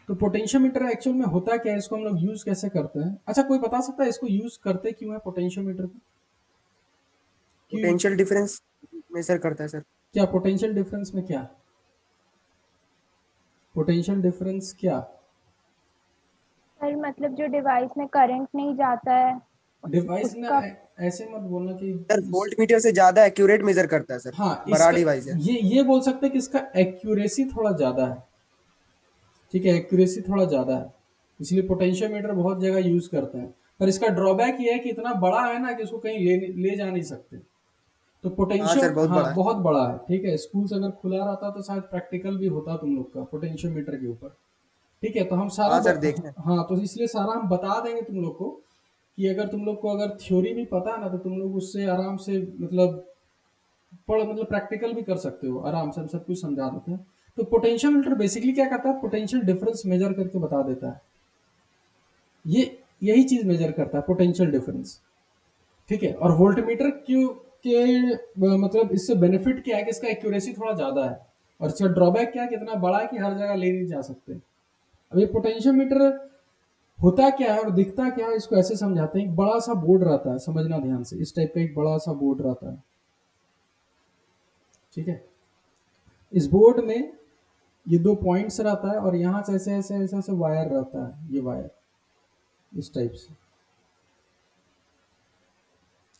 तो potentiometer actual में होता क्या है, इसको हम लोग यूज कैसे करते हैं? अच्छा, कोई बता सकता है इसको यूज करते क्यों है पोटेंशियोमीटर को? क्यों? पोटेंशियल डिफरेंस मेजर करता है सर। क्या पोटेंशियल डिफरेंस में क्या? पोटेंशियल डिफरेंस क्या? सर मतलब जो डिवाइस में करंट नहीं जाता है डिवाइस में उसका। ऐसे मत बोलना कि सर वोल्ट मीटर से ज्यादा एक्यूरेट मेजर करता है सर। हाँ, बड़ा इसका डिवाइस है। ये बोल सकते हैं कि इसका एक्यूरेसी थोड़ा ज्यादा है। ठीक है, एक्यूरेसी थोड़ा ज्यादा है, इसलिए पोटेंशियोमीटर बहुत जगह यूज करते हैं। पर इसका ड्रॉबैक ये है कि इतना बड़ा है ना कि इसको कहीं ले जा नहीं सकते। तो हाँ सर, पोटेंशियो बहुत हाँ बड़ा है। बहुत बड़ा है। ठीक है, स्कूल से अगर खुला रहता तो शायद प्रैक्टिकल भी होता तुम लोग का पोटेंशियोमीटर के ऊपर। ठीक है, तो हम सारा हाँ सर, देखे हैं। हाँ, तो इसलिए सारा हम बता देंगे तुम लोग को कि अगर तुम लोग को अगर थ्योरी भी पता है ना तो तुम लोग उससे आराम से मतलब मतलब प्रैक्टिकल भी कर सकते हो आराम से, हम सब कुछ समझा देते हैं। तो पोटेंशियोमीटर बेसिकली क्या करता है, पोटेंशियल डिफरेंस मेजर करके बता देता है। ये यही चीज मेजर करता है, पोटेंशियल डिफरेंस। ठीक है, और वोल्टमीटर क्यों के मतलब इससे बेनिफिट क्या है कि इसका एक्यूरेसी थोड़ा ज्यादा है, और इसका ड्रॉबैक क्या है कि इतना बड़ा है कि हर जगह ले नहीं जा सकते। अब ये पोटेंशियोमीटर होता क्या है और दिखता क्या है, इसको ऐसे समझाते हैं। एक बड़ा सा बोर्ड रहता है, समझना ध्यान से, इस टाइप का एक बड़ा सा बोर्ड रहता है। ठीक है, इस बोर्ड में ये दो पॉइंट्स रहता है और यहाँ से ऐसे ऐसे ऐसे ऐसे वायर रहता है, ये वायर इस टाइप से,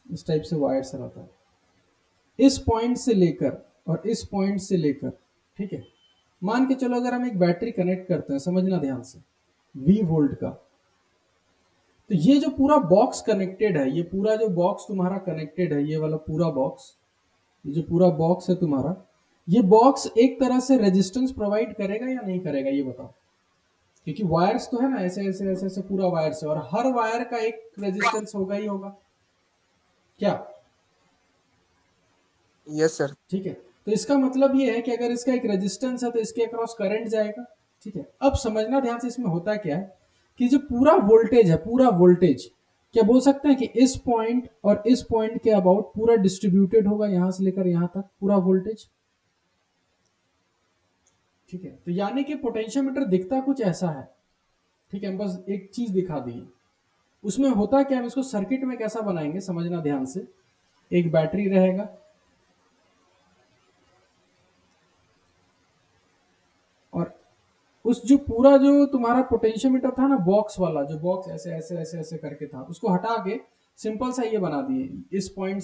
इस टाइप से वायर्स रहता है। इस पॉइंट से लेकर और इस पॉइंट से लेकर, ठीक है, मान के चलो अगर हम एक बैटरी कनेक्ट करते हैं, समझना ध्यान से, V वोल्ट का, तो ये जो पूरा बॉक्स कनेक्टेड है, ये पूरा जो बॉक्स तुम्हारा कनेक्टेड है, ये वाला पूरा बॉक्स, ये जो पूरा बॉक्स है तुम्हारा, ये बॉक्स एक तरह से रेजिस्टेंस प्रोवाइड करेगा या नहीं करेगा, ये बताओ। क्योंकि वायर्स तो है ना, ऐसे ऐसे ऐसे ऐसे पूरा वायर्स है, और हर वायर का एक रेजिस्टेंस होगा ही होगा, क्या? Yes sir. ठीक है, तो इसका मतलब ये है कि अगर इसका एक रेजिस्टेंस है तो इसके अक्रॉस करंट जाएगा। ठीक है, अब समझना ध्यान से, इसमें होता क्या है कि जो पूरा वोल्टेज है, पूरा वोल्टेज क्या बोल सकते हैं कि इस पॉइंट और इस पॉइंट के अबाउट पूरा डिस्ट्रीब्यूटेड होगा, यहां से लेकर यहां तक पूरा वोल्टेज। ठीक है, तो यानी कि पोटेंशियोमीटर दिखता कुछ ऐसा है। ठीक है, हम बस एक चीज दिखा दी, उसमें होता क्या है, हम इसको सर्किट में कैसा बनाएंगे समझना ध्यान से। एक बैटरी रहेगा, और उस जो पूरा जो तुम्हारा पोटेंशियोमीटर था ना, बॉक्स वाला जो बॉक्स ऐसे ऐसे ऐसे ऐसे करके था, उसको हटा के सिंपल सा ये बना दिए, इस पॉइंट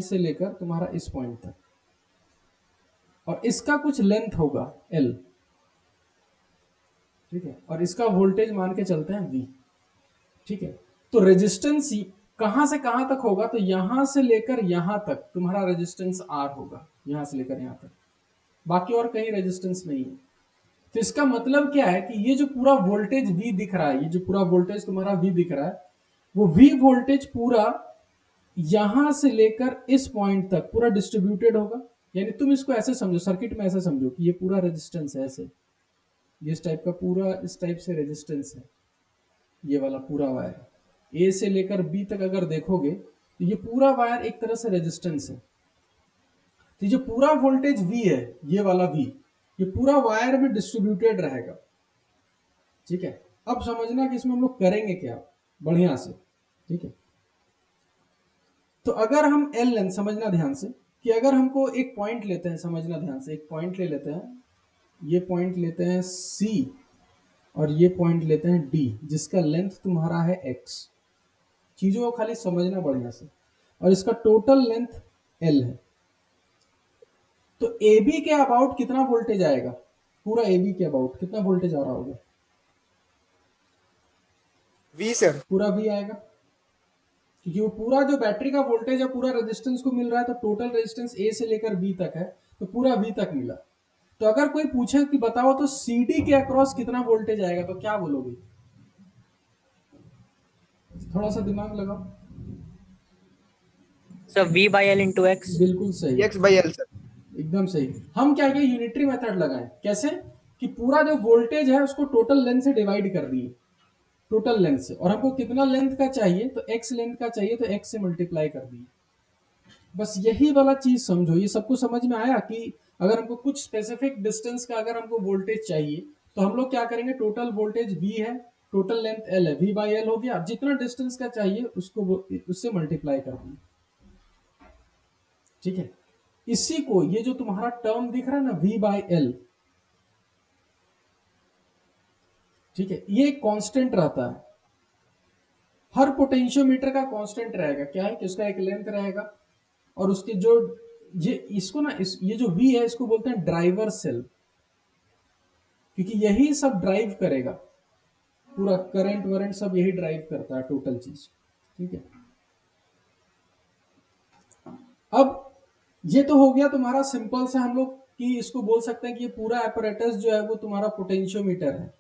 से लेकर तुम्हारा इस पॉइंट तक, और इसका कुछ लेंथ होगा L। ठीक है, और इसका वोल्टेज मान के चलते हैं V। ठीक है, तो रेजिस्टेंस कहां से कहां तक होगा, तो यहां से लेकर यहां तक तुम्हारा रेजिस्टेंस R होगा, यहां से लेकर यहां तक, बाकी और कहीं रेजिस्टेंस नहीं है। तो इसका मतलब क्या है कि ये जो पूरा वोल्टेज V दिख रहा है, ये जो पूरा वोल्टेज तुम्हारा V दिख रहा है, वो V वोल्टेज पूरा यहां से लेकर इस पॉइंट तक पूरा डिस्ट्रीब्यूटेड होगा। यानी तुम इसको ऐसे समझो, सर्किट में ऐसे समझो कि ये पूरा रेजिस्टेंस है, ऐसे ये इस टाइप का पूरा इस टाइप से रेजिस्टेंस है, ये वाला पूरा वायर ए से लेकर बी तक अगर देखोगे तो ये पूरा वायर एक तरह से रेजिस्टेंस है। तो जो पूरा वोल्टेज V है, ये वाला V, ये पूरा वायर में डिस्ट्रीब्यूटेड रहेगा। ठीक है, अब समझना कि इसमें हम लोग करेंगे क्या बढ़िया से। ठीक है, तो अगर हम L लेंथ, समझना ध्यान से, कि अगर हमको एक पॉइंट लेते हैं, समझना ध्यान से, एक पॉइंट ले लेते हैं, ये पॉइंट लेते हैं C, और ये पॉइंट लेते हैं D, जिसका लेंथ तुम्हारा है X। चीजों को खाली समझना बढ़िया से, और इसका टोटल लेंथ L है। तो AB के अबाउट कितना वोल्टेज आएगा, पूरा AB के अबाउट कितना वोल्टेज आ रहा होगा? We sir. पूरा V आएगा, क्योंकि वो पूरा जो बैटरी का वोल्टेज है पूरा रेजिस्टेंस को मिल रहा है, तो टोटल रेजिस्टेंस A से लेकर B तक है, तो पूरा V तक मिला। तो अगर कोई पूछे कि बताओ तो CD के अक्रॉस कितना वोल्टेज आएगा, तो क्या बोलोगे? थोड़ा सा दिमाग लगाओ। Sir V/L × X। बिल्कुल सही, एक्स बाई एल सर। एकदम सही। हम क्या किए, यूनिटरी मेथड लगाए, कैसे कि पूरा जो वोल्टेज है उसको टोटल लेंथ से डिवाइड कर दिए, टोटल लेंथ से, और हमको कितना लेंथ का चाहिए तो x लेंथ का चाहिए तो x से मल्टीप्लाई कर दिए। बस यही वाला चीज समझो, ये सबको समझ में आया कि अगर हमको कुछ स्पेसिफिक डिस्टेंस का अगर हमको वोल्टेज चाहिए तो हम लोग क्या करेंगे, टोटल वोल्टेज V है, टोटल लेंथ L है, V बाई एल हो गया। अब जितना डिस्टेंस का चाहिए उसको उससे मल्टीप्लाई कर देंगे, ठीक है। इसी को ये जो तुम्हारा टर्म दिख रहा है ना V बाई एल, ठीक है, ये कांस्टेंट रहता है, हर पोटेंशियोमीटर का कांस्टेंट रहेगा। क्या है कि उसका एक लेंथ रहेगा और उसके जो ये इसको ना ये जो V है इसको बोलते हैं ड्राइवर सेल, क्योंकि यही सब ड्राइव करेगा, पूरा करंट वरेंट सब यही ड्राइव करता है टोटल चीज, ठीक है। अब ये तो हो गया तुम्हारा सिंपल सा, हम लोग कि इसको बोल सकते हैं कि ये पूरा apparatus जो है वो तुम्हारा पोटेंशियोमीटर है।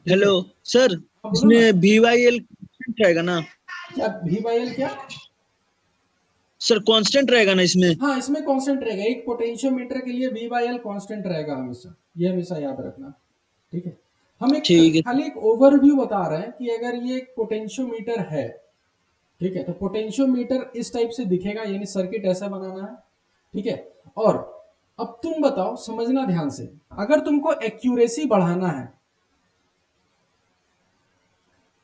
हेलो सर, हाँ, बोलो ना। इसमें VYL कांस्टेंट रहेगा ना? क्या V बाई एल क्या? सर कांस्टेंट रहेगा ना इसमें? हाँ, इसमें कांस्टेंट रहेगा, एक पोटेंशियोमीटर के लिए V बाई एल कांस्टेंट रहेगा हमेशा, ये हमेशा याद रखना, ठीक है। हम एक ठीक है। खाली एक ओवरव्यू बता रहे हैं कि अगर ये एक पोटेंशियोमीटर है, ठीक है, तो पोटेंशियोमीटर इस टाइप से दिखेगा, यानी सर्किट ऐसा बनाना है, ठीक है। और अब तुम बताओ, समझना ध्यान से, अगर तुमको एक्यूरेसी बढ़ाना है,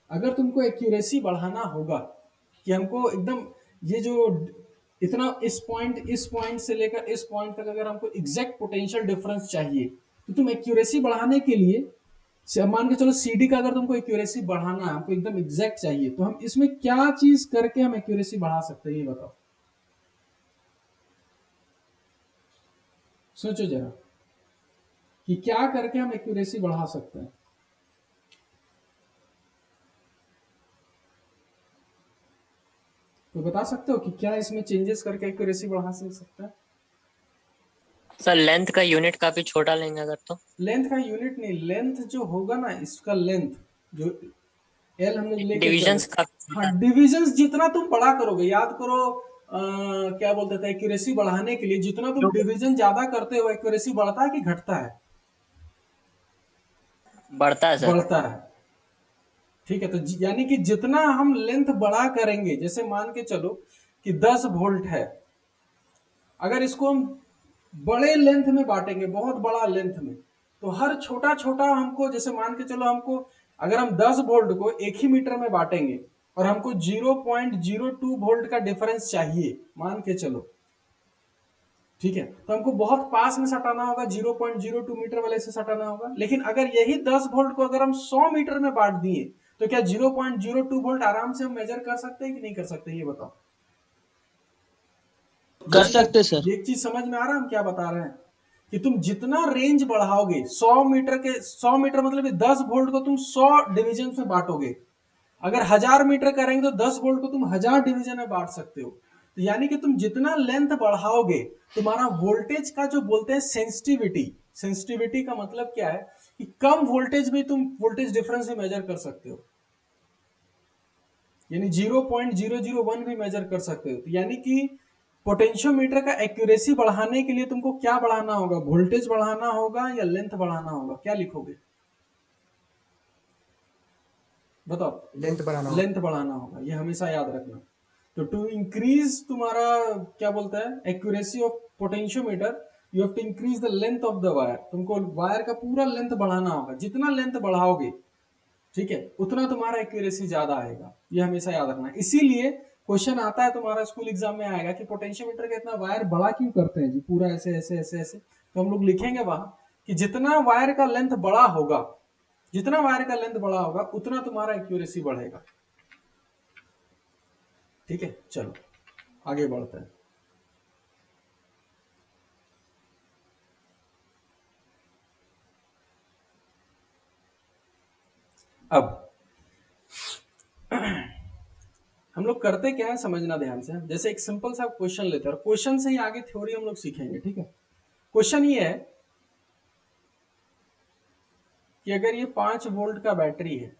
अगर तुमको एक्यूरेसी बढ़ाना होगा कि हमको एकदम ये जो इतना इस पॉइंट से लेकर इस पॉइंट तक अगर हमको एग्जैक्ट पोटेंशियल डिफरेंस चाहिए, तो तुम एक्यूरेसी बढ़ाने के लिए मान के चलो CD का अगर तुमको एक्यूरेसी बढ़ाना है, हमको एकदम एग्जैक्ट चाहिए, तो हम इसमें क्या चीज करके हम एक्यूरेसी बढ़ा सकते हैं, ये बताओ, सोचो जरा कि क्या करके हम एक्यूरेसी बढ़ा सकते हैं। तो बता सकते हो कि क्या इसमें चेंजेस करके एक्यूरेसी बढ़ा सकते हैं? सर लेंथ का यूनिट काफी छोटा लेंगे अगर तो। लेंथ का यूनिट नहीं, लेंथ जो होगा ना इसका लेंथ जो L हम लोग लेके चल डिविजन्स रहे, काफी हाँ छोटा। डिविजन्स जितना तुम बड़ा करोगे, याद करो क्या बोलते थे, एक्यूरेसी बढ़ाने के लिए जितना तुम डिवीजन ज्यादा करते हो एक्यूरेसी बढ़ता है कि घटता है? बढ़ता है सर। बढ़ता है, ठीक है। तो यानी कि जितना हम लेंथ बड़ा करेंगे, जैसे मान के चलो कि 10 वोल्ट है, अगर इसको हम बड़े लेंथ में बांटेंगे, बहुत बड़ा लेंथ में, तो हर छोटा छोटा हमको, जैसे मान के चलो हमको अगर हम 10 वोल्ट को एक ही मीटर में बांटेंगे और हमको 0.02 वोल्ट का डिफरेंस चाहिए, मान के चलो, ठीक है, तो हमको बहुत पास में सटाना होगा, 0.02 मीटर वाले से सटाना होगा। लेकिन अगर यही 10 वोल्ट को अगर हम 100 मीटर में बांट दिए, तो क्या 0.02 वोल्ट आराम से हम मेजर कर सकते हैं कि नहीं कर सकते, ये बताओ। कर सकते सर। एक चीज समझ में आ रहा है हम क्या बता रहे हैं, कि तुम जितना रेंज बढ़ाओगे 100 मीटर के, 100 मीटर मतलब 10 वोल्ट को तुम 100 डिवीजन में बांटोगे, अगर 1000 मीटर करेंगे तो 10 वोल्ट को तुम 1000 डिवीजन में बांट सकते हो। तो यानी कि तुम जितना लेंथ बढ़ाओगे, तुम्हारा वोल्टेज का जो बोलते हैं सेंसिटिविटी, सेंसिटिविटी का मतलब क्या है कि कम वोल्टेज में तुम वोल्टेज डिफरेंस भी मेजर कर सकते हो, यानी 0.001 भी मेजर कर सकते हो। तो यानी कि पोटेंशियोमीटर का एक्यूरेसी बढ़ाने के लिए तुमको क्या बढ़ाना होगा, वोल्टेज बढ़ाना होगा या लेंथ बढ़ाना होगा, क्या लिखोगे बताओ? लेंथ बढ़ाना होगा। लेंथ बढ़ाना होगा, ये हमेशा याद रखना। तो टू इंक्रीज तुम्हारा क्या बोलता है accuracy of potentiometer, you have to increase the length of the wire, तुमको वायर का पूरा लेंथ बढ़ाना होगा, जितना लेंथ बढ़ाओगे, ठीक है, उतना तुम्हारा एक्यूरेसी ज्यादा आएगा, ये हमेशा याद रखना। इसीलिए क्वेश्चन आता है तुम्हारा स्कूल एग्जाम में आएगा कि पोटेंशियोमीटर का इतना वायर बड़ा क्यों करते हैं जी, पूरा ऐसे ऐसे ऐसे ऐसे, तो हम लोग लिखेंगे वहां कि जितना वायर का लेंथ बड़ा होगा, जितना वायर का लेंथ बड़ा होगा उतना तुम्हारा एक्यूरेसी बढ़ेगा, ठीक है। चलो आगे बढ़ते हैं। अब हम लोग करते क्या है, समझना ध्यान से, जैसे एक सिंपल सा क्वेश्चन लेते हैं और क्वेश्चन से ही आगे थ्योरी हम लोग सीखेंगे, ठीक है। क्वेश्चन ये है कि अगर ये 5 वोल्ट का बैटरी है,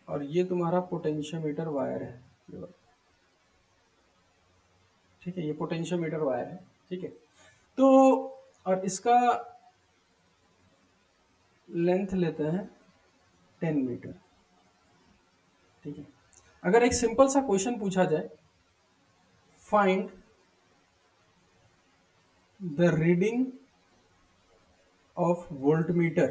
और ये तुम्हारा पोटेंशियोमीटर वायर है, ठीक है, ये पोटेंशियोमीटर वायर है, ठीक है। तो और इसका लेंथ लेते हैं 10 मीटर। ठीक है, अगर एक सिंपल सा क्वेश्चन पूछा जाए, find the reading of voltmeter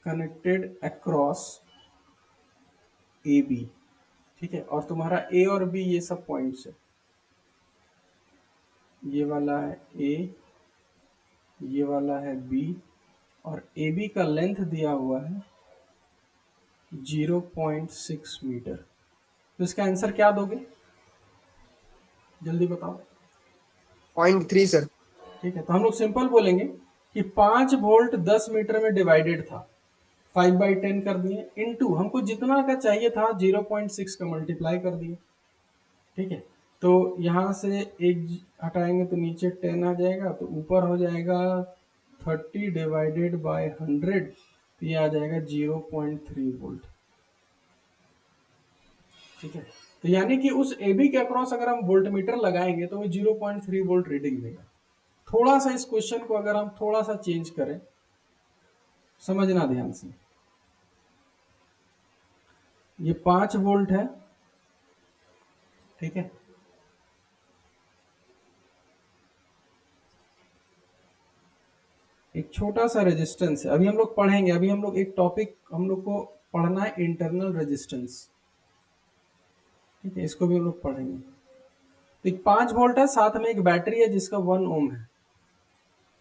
connected across A B. ठीक है, और तुम्हारा ए और बी ये सब पॉइंट्स है, ये वाला है ए, ये वाला है बी, और ए बी का लेंथ दिया हुआ है 0.6 मीटर। तो इसका आंसर क्या दोगे, जल्दी बताओ। 0.3 सर। ठीक है, तो हम लोग सिंपल बोलेंगे कि 5 वोल्ट 10 मीटर में डिवाइडेड था, 5/10 कर दिए, इनटू हमको जितना का चाहिए था 0.6 का मल्टीप्लाई कर दिए। ठीक है, तो यहाँ से एक हटाएंगे तो नीचे 10 आ जाएगा, तो ऊपर हो जाएगा 30 डिवाइडेड बाय 100, तो ये आ जाएगा 0.3 वोल्ट। ठीक है, तो यानी कि उस ए बी के अक्रॉस अगर हम वोल्टमीटर लगाएंगे तो वो 0.3 वोल्ट रीडिंग देगा। थोड़ा सा इस क्वेश्चन को अगर हम थोड़ा सा चेंज करें, समझना ध्यान से, ये 5 वोल्ट है। ठीक है, एक छोटा सा रेजिस्टेंस है, अभी हम लोग पढ़ेंगे, अभी हम लोग एक टॉपिक हम लोग को पढ़ना है, इंटरनल रेजिस्टेंस। ठीक है, इसको भी हम लोग पढ़ेंगे। तो एक 5 वोल्ट है, साथ में एक बैटरी है जिसका 1 ओम है,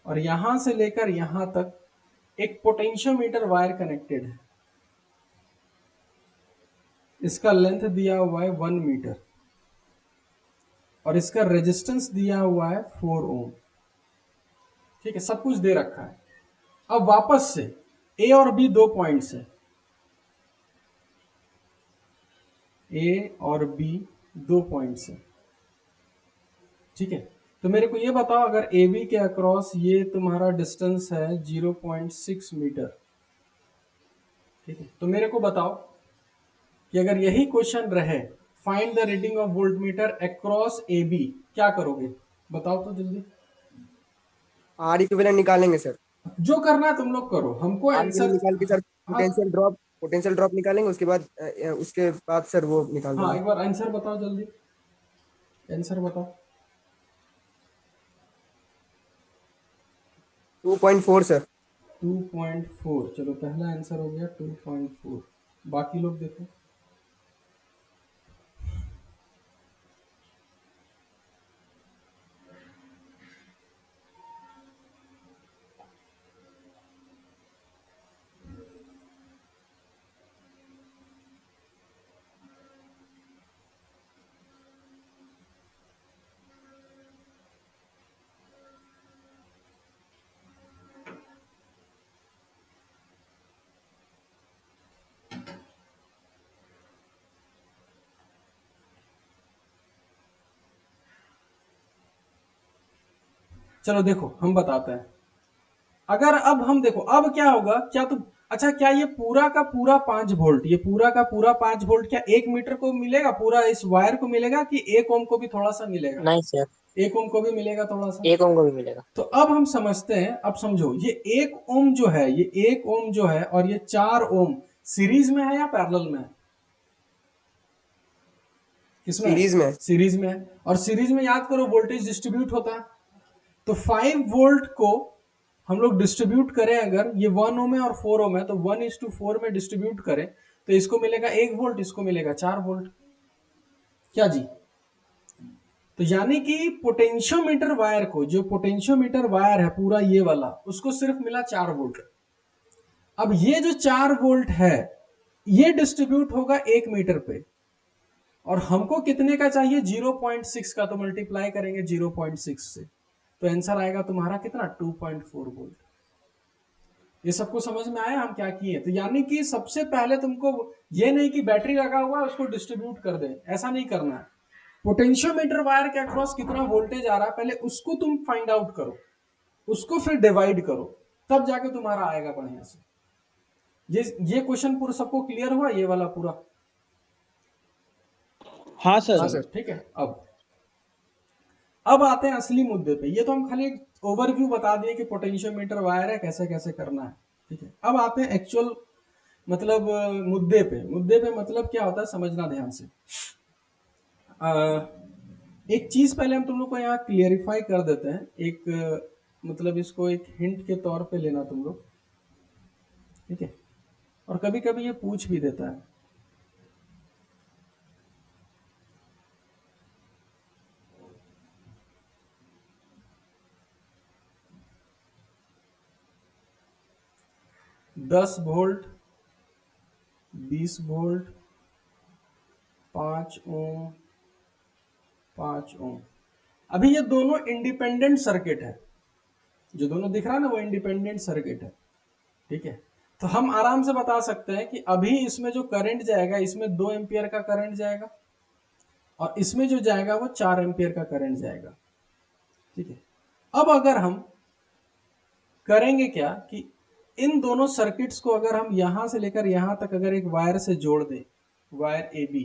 और यहां से लेकर यहां तक एक पोटेंशियोमीटर वायर कनेक्टेड है, इसका लेंथ दिया हुआ है 1 मीटर, और इसका रेजिस्टेंस दिया हुआ है 4 ओम। ठीक है, सब कुछ दे रखा है। अब वापस से ए और बी 2 पॉइंट्स है, ए और बी 2 पॉइंट्स है। ठीक है, तो मेरे को ये बताओ, अगर ए बी के अक्रॉस ये तुम्हारा डिस्टेंस है 0.6 मीटर। ठीक है, तो मेरे को बताओ कि अगर यही क्वेश्चन रहे, find the reading of voltmeter across A B, क्या करोगे, बताओ तो जल्दी। आर इक्विवेलेंट निकालेंगे सर। जो करना है तुम लोग करो, हमको आर आंसर। निकाल के सर हाँ, पोटेंशियल ड्रॉप निकालेंगे, उसके बाद सर वो निकाल हाँ, देंगे। एक बार आंसर बताओ जल्दी, आंसर बताओ। 2.4 सर। 2.4, चलो पहला आंसर हो गया 2.4। बाकी लोग देखो, चलो देखो हम बताते हैं। अगर अब हम देखो, अब क्या होगा, क्या तुम, अच्छा क्या ये पूरा का पूरा 5 वोल्ट, ये पूरा का पूरा 5 वोल्ट क्या 1 मीटर को मिलेगा, पूरा इस वायर को मिलेगा, कि 1 ओम को भी थोड़ा सा मिलेगा? नहीं सर, 1 ओम को भी मिलेगा थोड़ा सा। 1 ओम को भी मिलेगा। तो अब हम समझते हैं, अब समझो, ये 1 ओम जो है, ये 1 ओम जो है और ये 4 ओम सीरीज में है या पैरेलल में है? किसमें? सीरीज में। सीरीज में है, और सीरीज में याद करो वोल्टेज डिस्ट्रीब्यूट होता है। तो 5 वोल्ट को हम लोग डिस्ट्रीब्यूट करें, अगर ये 1 ओम है और 4 ओम है, तो 1:4 में डिस्ट्रीब्यूट करें तो इसको मिलेगा 1 वोल्ट, इसको मिलेगा 4 वोल्ट। क्या जी? तो यानी कि पोटेंशियोमीटर वायर को, जो पोटेंशियोमीटर वायर है पूरा ये वाला, उसको सिर्फ मिला 4 वोल्ट। अब ये जो 4 वोल्ट है ये डिस्ट्रीब्यूट होगा 1 मीटर पे, और हमको कितने का चाहिए? 0.6 का, तो मल्टीप्लाई करेंगे 0.6 से, तो आंसर आएगा तुम्हारा कितना? 2.4 वोल्ट। ये सबको समझ में आया हम क्या किए? तो यानी कि सबसे पहले तुमको ये नहीं कि बैटरी लगा हुआ है उसको डिस्ट्रीब्यूट कर दे, ऐसा नहीं करना है। पोटेंशियोमीटर वायर के अक्रॉस कितना वोल्टेज आ रहा है पहले उसको तुम फाइंड आउट करो, उसको फिर डिवाइड करो, तब जाके तुम्हारा आएगा बढ़िया से। ये क्वेश्चन पूरा सबको क्लियर हुआ, ये वाला पूरा? हाँ सर। हाँ सर। ठीक है, अब अब आते हैं असली मुद्दे पे। ये तो हम खाली एक ओवरव्यू बता दिए कि पोटेंशियोमीटर वायर है, कैसे कैसे करना है, ठीक है। अब आते हैं एक्चुअल मतलब मुद्दे पे मतलब क्या होता है समझना ध्यान से। एक चीज पहले हम तुम लोग को यहाँ क्लियरिफाई कर देते हैं, एक मतलब इसको एक हिंट के तौर पे लेना तुम लोग, ठीक है। और कभी कभी ये पूछ भी देता है। दस वोल्ट, 20 वोल्ट, 5 ओम, 5 ओम। अभी ये दोनों इंडिपेंडेंट सर्किट है, जो दोनों दिख रहा है ना वो इंडिपेंडेंट सर्किट है, ठीक है। तो हम आराम से बता सकते हैं कि अभी इसमें जो करंट जाएगा, इसमें 2 एम्पियर का करंट जाएगा और इसमें जो जाएगा वो 4 एम्पियर का करंट जाएगा, ठीक है। अब अगर हम करेंगे क्या कि इन दोनों सर्किट्स को अगर हम यहां से लेकर यहां तक अगर एक वायर से जोड़ दें, वायर ए बी,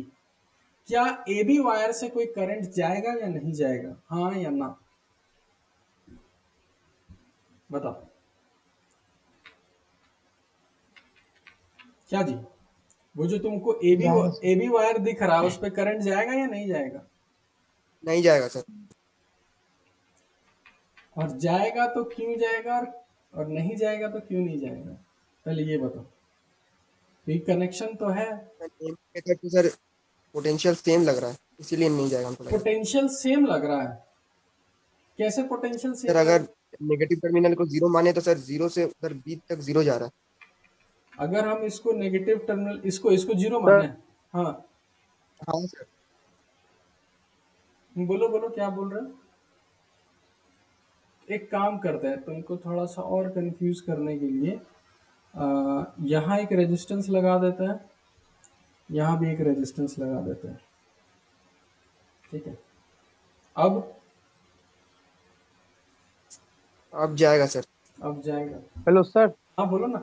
क्या ए बी वायर से कोई करंट जाएगा या नहीं जाएगा, हाँ या ना, बताओ क्या जी। वो जो तुमको ए बी वायर दिख रहा है उस पर करंट जाएगा या नहीं जाएगा? नहीं जाएगा सर। और जाएगा तो क्यों जाएगा, और नहीं जाएगा तो क्यों नहीं जाएगा, पहले ये बताओ। तो कनेक्शन तो है, तो सर पोटेंशियल सेम लग रहा है, इसीलिए नहीं जाएगा हमको लग रहा है। पोटेंशियल सेम लग रहा है, कैसे पोटेंशियल सर सेम? अगर नेगेटिव टर्मिनल को जीरो माने तो सर जीरो से उधर बी तक जीरो जा रहा है। अगर हम इसको नेगेटिव टर्मिनल इसको जीरो माने, हाँ हाँ सर। बोलो बोलो क्या बोल रहे हो। एक काम करते हैं, तुमको थोड़ा सा और कंफ्यूज करने के लिए यहाँ एक रेजिस्टेंस लगा देते हैं, यहाँ भी एक रेजिस्टेंस लगा देते हैं, ठीक है। अब जाएगा सर। अब जाएगा। Hello sir. हाँ बोलो ना।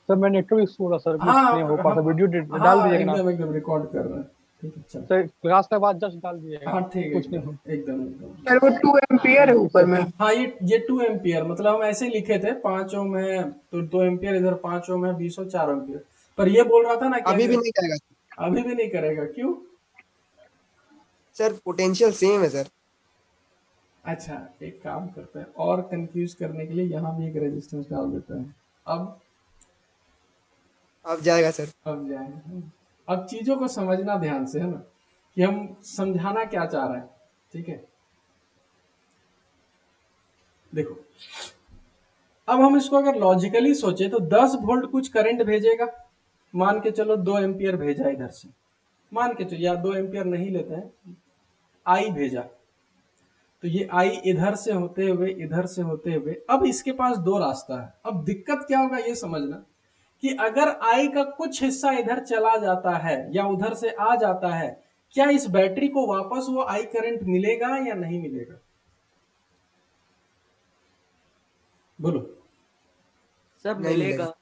सर मैं नेटवर्क इशू हो रहा सर, कुछ हाँ नहीं हो पा रहा, वीडियो डाल हाँ दीजिएगा ना एकदम एकदम रिकॉर्ड कर रहे हैं, ठीक है चलो। सर, क्लास के बाद जस्ट डाल दीजिएगा। हाँ ठीक है कुछ नहीं हो। एकदम एकदम। सर वो 2 एम्पियर है ऊपर में। हाँ ये 2 एम्पियर मतलब हम ऐसे लिखे थे, 5 ओम है तो 2 एम्पियर, इधर 5 ओम है 20 और 4 एम्पियर। पर ये बोल रहा था ना कि अभी भी नहीं जाएगा अभी भी नहीं करेगा, क्यों? सर, पोटेंशियल सेम है सर। अच्छा एक काम करते हैं और कंफ्यूज करने के लिए यहाँ भी एक रेजिस्टेंस डाल देते हैं। अब जाएगा सर। अब जाएगा। अब चीजों को समझना ध्यान से है ना, कि हम समझाना क्या चाह रहे हैं, ठीक है। देखो अब हम इसको अगर लॉजिकली सोचे तो 10 वोल्ट कुछ करंट भेजेगा, मान के चलो 2 एम्पियर भेजा इधर से, मान के चलो, या 2 एम्पियर नहीं लेते हैं, आई भेजा, तो ये आई इधर से होते हुए इधर से होते हुए, अब इसके पास दो रास्ता है। अब दिक्कत क्या होगा ये समझना कि अगर आई का कुछ हिस्सा इधर चला जाता है या उधर से आ जाता है, क्या इस बैटरी को वापस वो आई करंट मिलेगा या नहीं मिलेगा? बोलो। सब नहीं मिलेगा।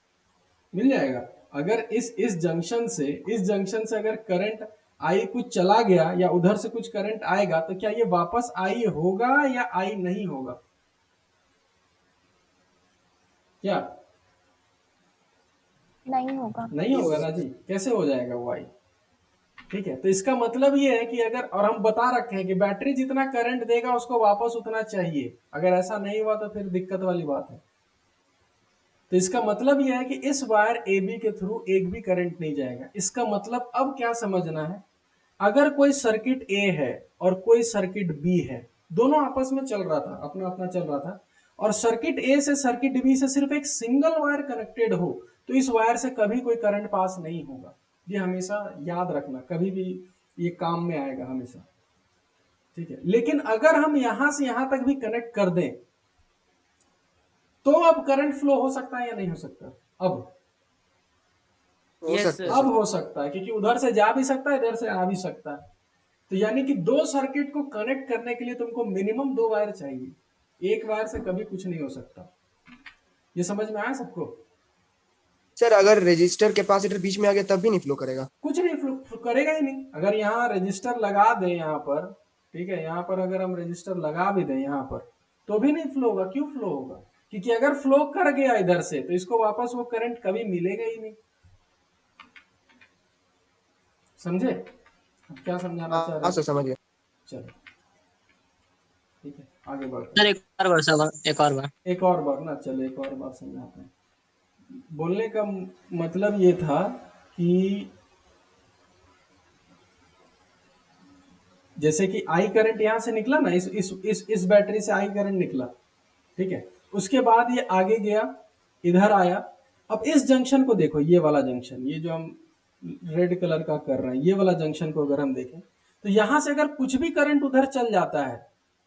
मिल जाएगा। अगर इस जंक्शन से अगर करंट आई कुछ चला गया या उधर से कुछ करंट आएगा, तो क्या ये वापस आई होगा या आई नहीं होगा? क्या नहीं होगा। नहीं होगा ना जी, कैसे हो जाएगा वो आई? ठीक है, तो इसका मतलब ये है कि अगर, और हम बता रखे हैं कि बैटरी जितना करंट देगा उसको वापस उतना चाहिए, अगर ऐसा नहीं हुआ तो फिर दिक्कत वाली बात है। तो इसका मतलब यह है कि इस वायर ए बी के थ्रू एक भी करंट नहीं जाएगा। इसका मतलब अब क्या समझना है, अगर कोई सर्किट ए है और कोई सर्किट बी है, दोनों आपस में चल रहा था, अपना अपना चल रहा था, और सर्किट ए से सर्किट बी से सिर्फ एक सिंगल वायर कनेक्टेड हो, तो इस वायर से कभी कोई करंट पास नहीं होगा। ये हमेशा याद रखना, कभी भी ये काम में आएगा हमेशा, ठीक है। लेकिन अगर हम यहां से यहां तक भी कनेक्ट कर दें तो अब करंट फ्लो हो सकता है या नहीं हो सकता? अब हो सकता है अब सर। हो सकता है, क्योंकि उधर से जा भी सकता है, इधर से आ भी सकता है। तो यानी कि दो सर्किट को कनेक्ट करने के लिए तुमको मिनिमम 2 वायर चाहिए, एक वायर से कभी कुछ नहीं हो सकता। ये समझ में आया सबको? सर अगर रजिस्टर कैपेसिटर बीच में आ गया तब भी नहीं फ्लो करेगा? कुछ नहीं फ्लो करेगा ही नहीं। अगर यहाँ रजिस्टर लगा दे यहाँ पर, ठीक है। यहाँ पर अगर हम रजिस्टर लगा भी दें यहाँ पर तो भी नहीं फ्लो होगा। क्यों फ्लो होगा? क्योंकि अगर फ्लो कर गया इधर से तो इसको वापस वो करंट कभी मिलेगा ही नहीं। समझे? अब क्या समझाना चाह रहे हाँ हैं? सर समझ गया। चलो ठीक है, आगे बढ़ते सर हैं। एक और बार सर, एक और बार। एक और बार ना, चलो एक और बार समझाते हैं। बोलने का मतलब ये था कि जैसे कि आई करंट यहां से निकला ना, इस बैटरी से आई करंट निकला, ठीक है। उसके बाद ये आगे गया, इधर आया। अब इस जंक्शन को देखो, ये वाला जंक्शन, ये जो हम रेड कलर का कर रहे हैं, ये वाला जंक्शन को अगर हम देखें तो यहां से अगर कुछ भी करंट उधर चल जाता है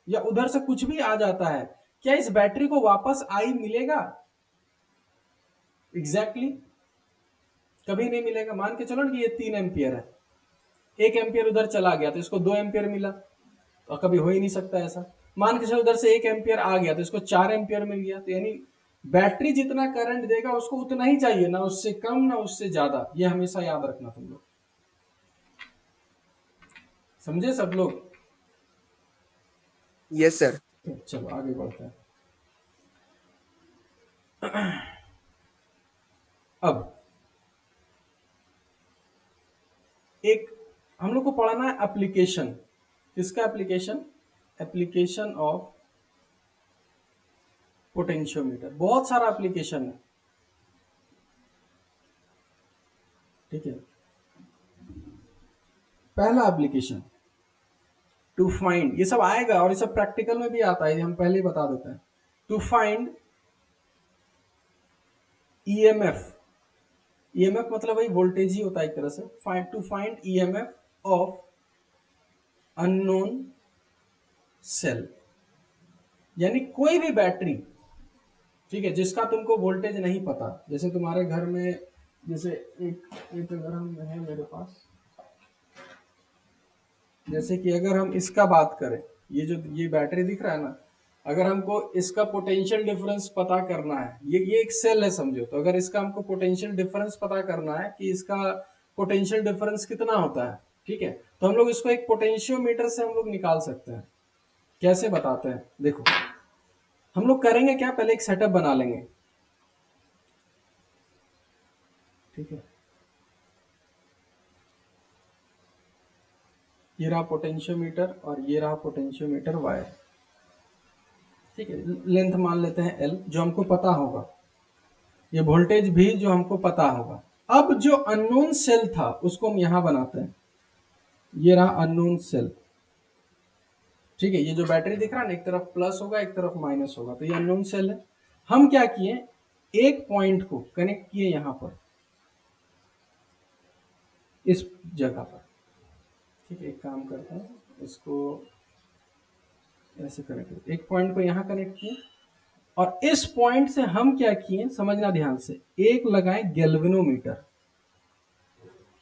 या उधर से कुछ भी आ जाता है, क्या इस बैटरी को वापस आई मिलेगा? एग्जैक्टली कभी नहीं मिलेगा। मान के चलो ना कि ये 3 एम्पियर है, 1 एम्पियर उधर चला गया तो इसको 2 एम्पियर मिला, तो कभी हो ही नहीं सकता ऐसा। मान के चलो उधर से 1 एम्पियर आ गया तो इसको 4 एम्पियर मिल गया, तो यानी बैटरी जितना करंट देगा उसको उतना ही चाहिए, ना उससे कम ना उससे ज्यादा। ये हमेशा याद रखना तुम लोग। समझे सब लोग? Yes sir. चलो आगे बढ़ते हैं। अब एक हम लोग को पढ़ना है एप्लीकेशन। किसका एप्लीकेशन? Application of potentiometer. बहुत सारा एप्लीकेशन है, ठीक है। पहला एप्लीकेशन टू फाइंड, ये सब आएगा और ये सब प्रैक्टिकल में भी आता है, हम पहले ही बता देते हैं। To find EMF. ईएमएफ मतलब वही वोल्टेज ही होता है एक तरह से। To find EMF of unknown cell, यानी कोई भी बैटरी, ठीक है, जिसका तुमको वोल्टेज नहीं पता। जैसे तुम्हारे घर में, जैसे एक अगर हम है मेरे पास, जैसे कि अगर हम इसका बात करें, ये जो ये बैटरी दिख रहा है ना, अगर हमको इसका पोटेंशियल डिफरेंस पता करना है, ये एक सेल है समझो, तो अगर इसका हमको पोटेंशियल डिफरेंस पता करना है कि इसका पोटेंशियल डिफरेंस कितना होता है, ठीक है, तो हम लोग इसको एक पोटेंशियोमीटर से हम लोग निकाल सकते हैं। कैसे बताते हैं, देखो हम लोग करेंगे क्या, पहले एक सेटअप बना लेंगे, ठीक है। ये रहा पोटेंशियोमीटर और ये रहा पोटेंशियोमीटर वायर, ठीक है। लेंथ मान लेते हैं L, जो हमको पता होगा। ये वोल्टेज भी जो हमको पता होगा। अब जो अननोन सेल था उसको हम यहां बनाते हैं। ये रहा अननोन सेल, ठीक है। ये जो बैटरी दिख रहा है ना, एक तरफ प्लस होगा एक तरफ माइनस होगा, तो ये अननोन सेल है। हम क्या किए, एक पॉइंट को कनेक्ट किए यहां पर, इस जगह पर, ठीक है। एक काम करते हैं, इसको ऐसे कनेक्ट, एक पॉइंट को यहां कनेक्ट किए और इस पॉइंट से हम क्या किए, समझना ध्यान से, एक लगाए गैल्वेनोमीटर।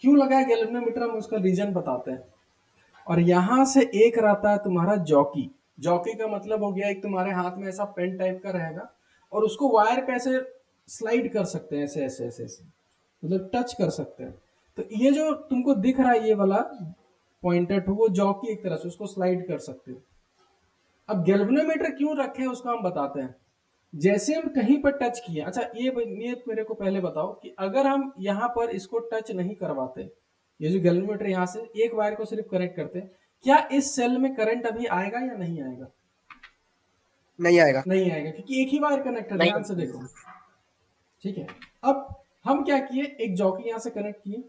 क्यों लगाए गैल्वेनोमीटर, हम उसका रीजन बताते हैं। और यहां से एक रहता है तुम्हारा जॉकी। जॉकी का मतलब हो गया, एक तुम्हारे हाथ में ऐसा पेन टाइप का रहेगा और उसको वायर पे ऐसे स्लाइड कर सकते हैं, ऐसे ऐसे ऐसे ऐसे, मतलब टच कर सकते हैं। तो ये जो तुमको दिख रहा है ये वाला पॉइंटर टू, वो जॉकी एक तरह से, उसको स्लाइड कर सकते हो। अब गैल्वेनोमीटर क्यों रखे हैं उसका हम बताते हैं। जैसे हम कहीं पर टच किए, अच्छा ये मेरे को पहले बताओ कि अगर हम यहाँ पर इसको टच नहीं करवाते, ये जो गैल्वेनोमीटर यहाँ से एक वायर को सिर्फ कनेक्ट करते, क्या इस सेल में करंट अभी आएगा या नहीं आएगा? नहीं आएगा। नहीं आएगा, क्योंकि एक ही वायर कनेक्ट है। ध्यान से देखो, ठीक है। अब हम क्या किए, एक जॉकी यहाँ से कनेक्ट किए।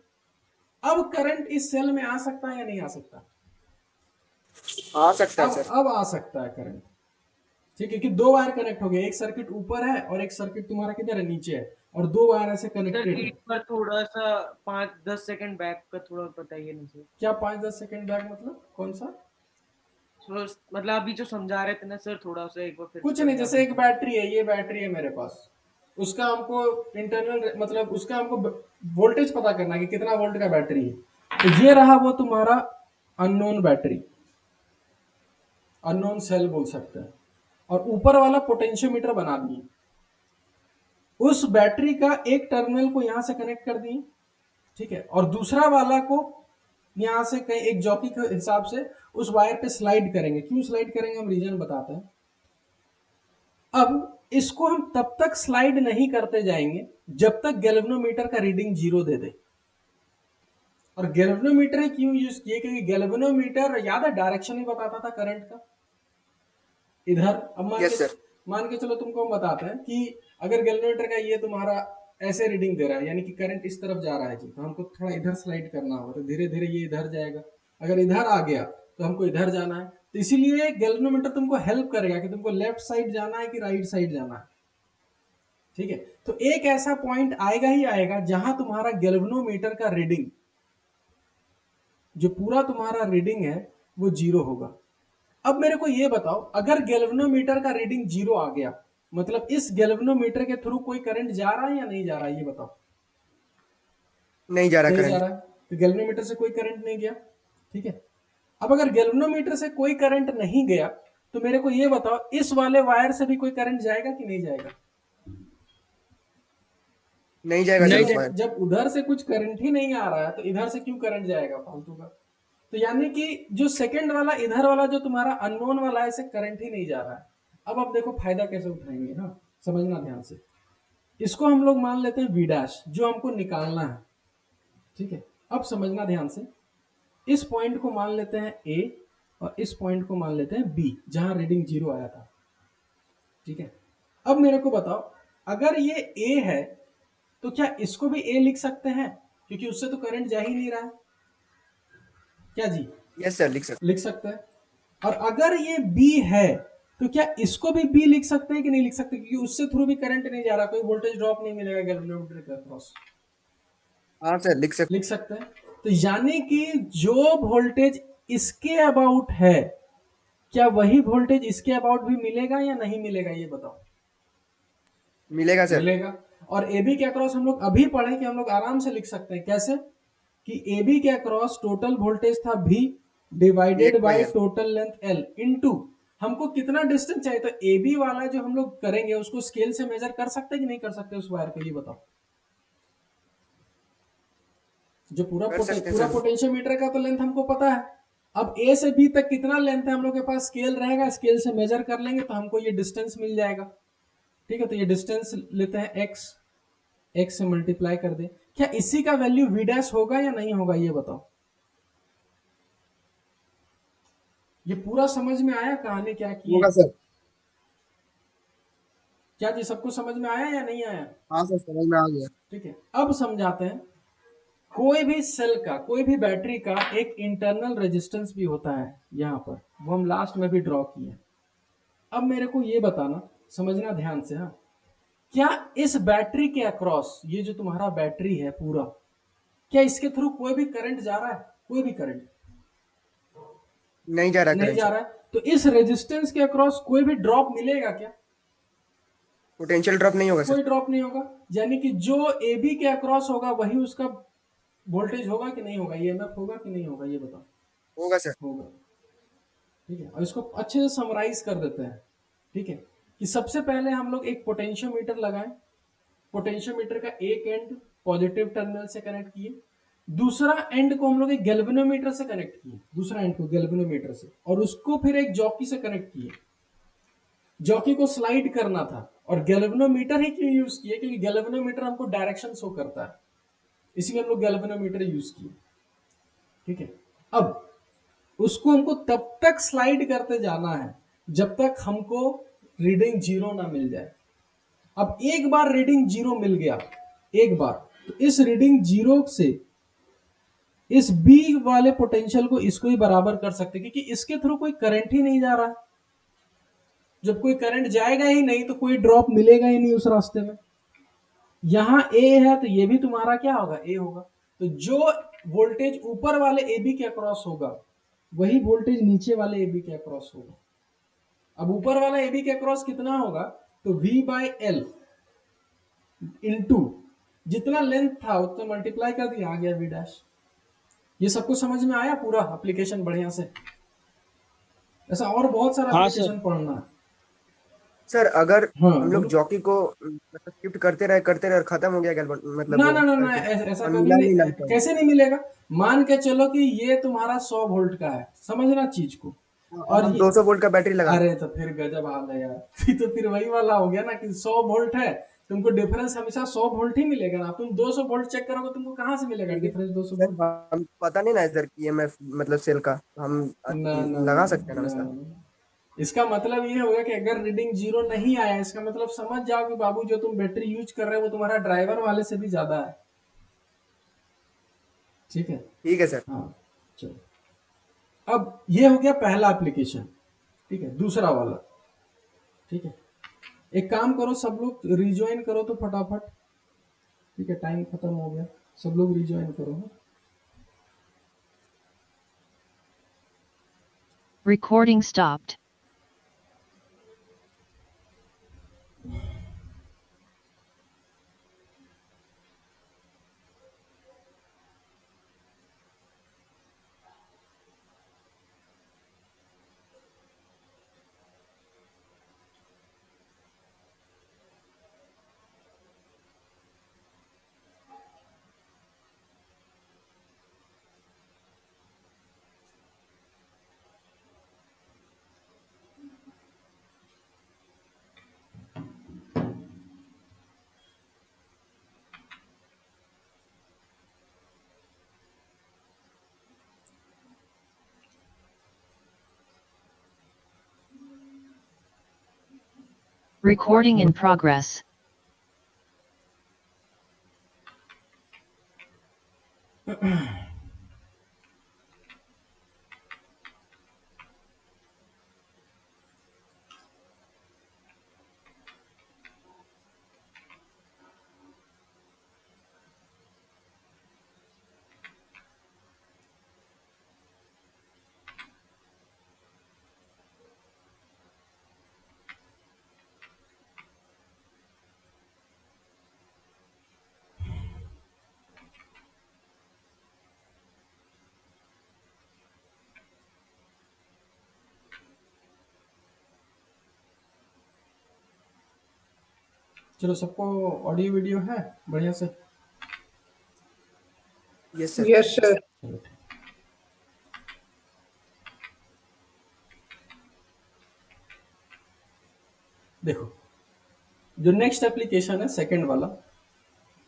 अब करंट इस सेल में आ सकता है या नहीं आ सकता? आ सकता है सर। अब आ सकता है करंट, ठीक है, क्योंकि दो वायर कनेक्ट हो गए, एक सर्किट ऊपर है और एक सर्किट तुम्हारा किधर है, नीचे है, और दो वायर ऐसे कनेक्टेड है। पर थोड़ा सा 5-10 सेकंड बैक का थोड़ा बताइए ना सर। क्या 5-10 सेकंड बैक मतलब कौन सा? मतलब अभी जो समझा रहे थे ना सर, थोड़ा सा एक बार फिर कुछ नहीं, जैसे एक बैटरी है, ये बैटरी है मेरे पास, उसका हमको इंटरनल मतलब उसका हमको वोल्टेज पता करना है कि कितना वोल्ट का बैटरी है। तो ये रहा वो तुम्हारा अननोन बैटरी, अननोन सेल बोल सकते हैं। और ऊपर वाला पोटेंशियोमीटर बना दिए, उस बैटरी का एक टर्मिनल को यहां से कनेक्ट कर दिए, ठीक है, और दूसरा वाला को यहाँ से कहीं एक जॉकी के हिसाब से उस वायर पे स्लाइड करेंगे। क्यों स्लाइड करेंगे हम रीजन बताते हैं। अब इसको हम तब तक स्लाइड नहीं करते जाएंगे जब तक गैल्वेनोमीटर का रीडिंग 0 दे दे। और गैल्वेनोमीटर क्यों यूज किए, क्योंकि गैल्वेनोमीटर याद है डायरेक्शन ही बताता था करंट का। इधर अब मान के चलो तुमको हम बताते हैं कि अगर गैल्वेनोमीटर का ये तुम्हारा ऐसे रीडिंग दे रहा है, यानी कि करंट इस तरफ जा रहा है जी, तो हमको थोड़ा इधर स्लाइड करना होगा, तो धीरे धीरे ये इधर जाएगा। अगर इधर आ गया तो हमको इधर जाना है। तो इसीलिए गैल्वेनोमीटर तुमको हेल्प करेगा कि तुमको लेफ्ट साइड जाना है कि राइट साइड जाना है। ठीक है, तो एक ऐसा पॉइंट आएगा ही आएगा जहां तुम्हारा गैल्वेनोमीटर का रीडिंग, जो पूरा तुम्हारा रीडिंग है, वो 0 होगा। अब मेरे को ये बताओ, अगर गैल्वेनोमीटर का रीडिंग 0 आ गया, मतलब इस गैल्वेनोमीटर के थ्रू कोई करंट जा रहा है या नहीं जा रहा है, ये बताओ। नहीं जा रहा नहीं करंट। जा रहा है, तो गैल्वेनोमीटर से कोई करंट नहीं गया। ठीक है, अब अगर गैल्वेनोमीटर से कोई करंट नहीं गया तो मेरे को ये बताओ, इस वाले वायर से भी कोई करंट जाएगा कि नहीं जाएगा? नहीं जाएगा नहीं सर उस वायर। जब उधर से कुछ करंट ही नहीं आ रहा है तो इधर से क्यों करंट जाएगा फालतू का? तो यानी कि जो सेकंड वाला, इधर वाला जो तुम्हारा अननोन वाला है, इसे करंट ही नहीं जा रहा है। अब आप देखो फायदा कैसे उठाएंगे। हाँ, समझना ध्यान से। इसको हम लोग मान लेते हैं V डैश, जो हमको निकालना है। ठीक है, अब समझना ध्यान से। इस पॉइंट को मान लेते हैं A और इस पॉइंट को मान लेते हैं B, जहां रीडिंग 0 आया था। ठीक है, अब मेरे को बताओ, अगर ये A है तो क्या इसको भी A लिख सकते हैं? क्योंकि उससे तो करंट जा ही नहीं रहा है। क्या जी? यस सर, लिख सकते हैं। और अगर ये B है तो क्या इसको भी B लिख सकते हैं कि नहीं लिख सकते? क्योंकि उससे थ्रू भी करंट नहीं जा रहा, कोई वोल्टेज ड्रॉप नहीं मिलेगा गैल्वेनोमीटर के अक्रॉस। हाँ सर, लिख सकते हैं। तो यानी कि जो वोल्टेज इसके अबाउट है, क्या वही वोल्टेज इसके अबाउट भी मिलेगा या नहीं मिलेगा, ये बताओ। मिलेगा सर। मिलेगा। और AB के अक्रॉस हम लोग अभी पढ़े कि हम लोग आराम से लिख सकते हैं। कैसे? कि AB के अक्रॉस टोटल वोल्टेज था V divided by total length L into हमको कितना डिस्टेंस चाहिए। तो AB वाला जो हम लोग करेंगे उसको स्केल से मेजर कर सकते हैं कि नहीं कर सकते उस वायर को, ये बताओ। जो पूरा पोटेंशियोमीटर का तो लेंथ हमको पता है। अब A से B तक कितना लेंथ है हम लोग के पास, स्केल रहेगा, स्केल से मेजर कर लेंगे तो हमको ये डिस्टेंस मिल जाएगा। ठीक है, तो ये डिस्टेंस लेते हैं x से मल्टीप्लाई कर दे। क्या इसी का वैल्यू V डैश होगा या नहीं होगा, ये बताओ। ये पूरा समझ में आया कहानी क्या की? होगा सर। क्या जी, सबको समझ में आया या नहीं आया? हाँ सर, समझ में आ गया। ठीक है, अब समझाते हैं। कोई भी सेल का, कोई भी बैटरी का एक इंटरनल रेजिस्टेंस भी होता है, यहाँ पर वो हम लास्ट में भी ड्रॉ किए। अब मेरे को ये बताना, समझना ध्यान से। हाँ, क्या इस बैटरी के अक्रॉस, ये जो तुम्हारा बैटरी है पूरा, क्या इसके थ्रू कोई भी करंट जा रहा है? कोई भी करंट नहीं जा रहा, नहीं जा रहा है। तो इस रेजिस्टेंस के अक्रॉस कोई भी ड्रॉप मिलेगा क्या? पोटेंशियल ड्रॉप नहीं होगा सर। कोई ड्रॉप नहीं होगा। यानी कि जो AB के अक्रॉस होगा वही उसका वोल्टेज होगा कि नहीं होगा, EMF होगा कि नहीं होगा, ये बताओ। होगा सर। होगा। ठीक है, और इसको अच्छे से समराइज कर देते हैं। ठीक है, कि सबसे पहले हम लोग एक पोटेंशियोमीटर लगाएं। पोटेंशियोमीटर का एक एंड पॉजिटिव टर्मिनल से कनेक्ट किए, दूसरा एंड को हम लोग एक गैल्वेनोमीटर से कनेक्ट किए, दूसरा एंड को गैल्वेनोमीटर से, और उसको फिर एक जॉकी से कनेक्ट किए। जॉकी को स्लाइड करना था, और गैल्वेनोमीटर ही क्यों यूज किए? क्योंकि गैल्वेनोमीटर हमको डायरेक्शन शो करता है, इसीलिए हम लोग गैल्वेनोमीटर यूज किए। ठीक है, अब उसको हमको तब तक स्लाइड करते जाना है जब तक हमको रीडिंग 0 ना मिल जाए। अब एक बार रीडिंग 0 मिल गया, एक बार, तो इस रीडिंग 0 से इस B वाले पोटेंशियल को इसको ही बराबर कर सकते, क्योंकि इसके थ्रू कोई करंट ही नहीं जा रहा। जब कोई करंट जाएगा ही नहीं तो कोई ड्रॉप मिलेगा ही नहीं उस रास्ते में। यहां A है तो ये भी तुम्हारा क्या होगा, A होगा। तो जो वोल्टेज ऊपर वाले AB के अक्रॉस होगा वही वोल्टेज नीचे वाले AB के अक्रॉस होगा। अब ऊपर वाला AB के अक्रॉस कितना होगा, तो V/L इनटू जितना लेंथ था उतना मल्टीप्लाई कर दिया, आ गया V डैश। ये सबको समझ में आया पूरा एप्लीकेशन बढ़िया से? ऐसा और बहुत सारा हाँ एप्लीकेशन पढ़ना है। सर अगर हाँ हम लोग बोलो। जॉकी को मतलब शिफ्ट करते रहे और खत्म हो गया गैल्वन मतलब ना वो ना ना ना सर्किट ऐसा और कभी मिला नहीं नहीं, लमसम, कैसे नहीं मिलेगा। मान के चलो कि ये तुम्हारा 100 वोल्ट का है, समझना चीज को। और और हम ये 200 वोल्ट का बैटरी लगा अरे तो फिर गजब हाल है यार। तो फिर वही वाला हो गया ना कि 100 वोल्ट है, तुमको डिफरेंस हमेशा 100 वोल्ट ही मिलेगा ना। तुम 200 वोल्ट चेक करोगे, तुमको कहाँ से मिलेगा लेकिन डिफरेंस 200 सर वोल्ट। हम पता नहीं ना है सर ईएमएफ मतलब सेल का हम ना ना लगा ना सकते हैं ना ना वैसा। ना। इसका मतलब ये होगा कि अगर रीडिंग जीरो नहीं आया, इसका मतलब समझ जाओ कि बाबू जो तुम बैटरी यूज कर रहे हो वो तुम्हारा ड्राइवर वाले से भी ज्यादा है। ठीक है। ठीक है सर। हाँ चलो, अब ये हो गया पहला एप्लीकेशन। ठीक है, दूसरा वाला। ठीक है, एक काम करो सब लोग रिज्वाइन करो तो फटाफट। ठीक है, टाइम खत्म हो गया, सब लोग रिज्वाइन करो। Recording stopped. Recording in progress. चलो, सबको ऑडियो वीडियो है बढ़िया से। Yes sir. Yes sir. चलो ठीक। देखो, जो नेक्स्ट एप्लीकेशन है सेकंड वाला,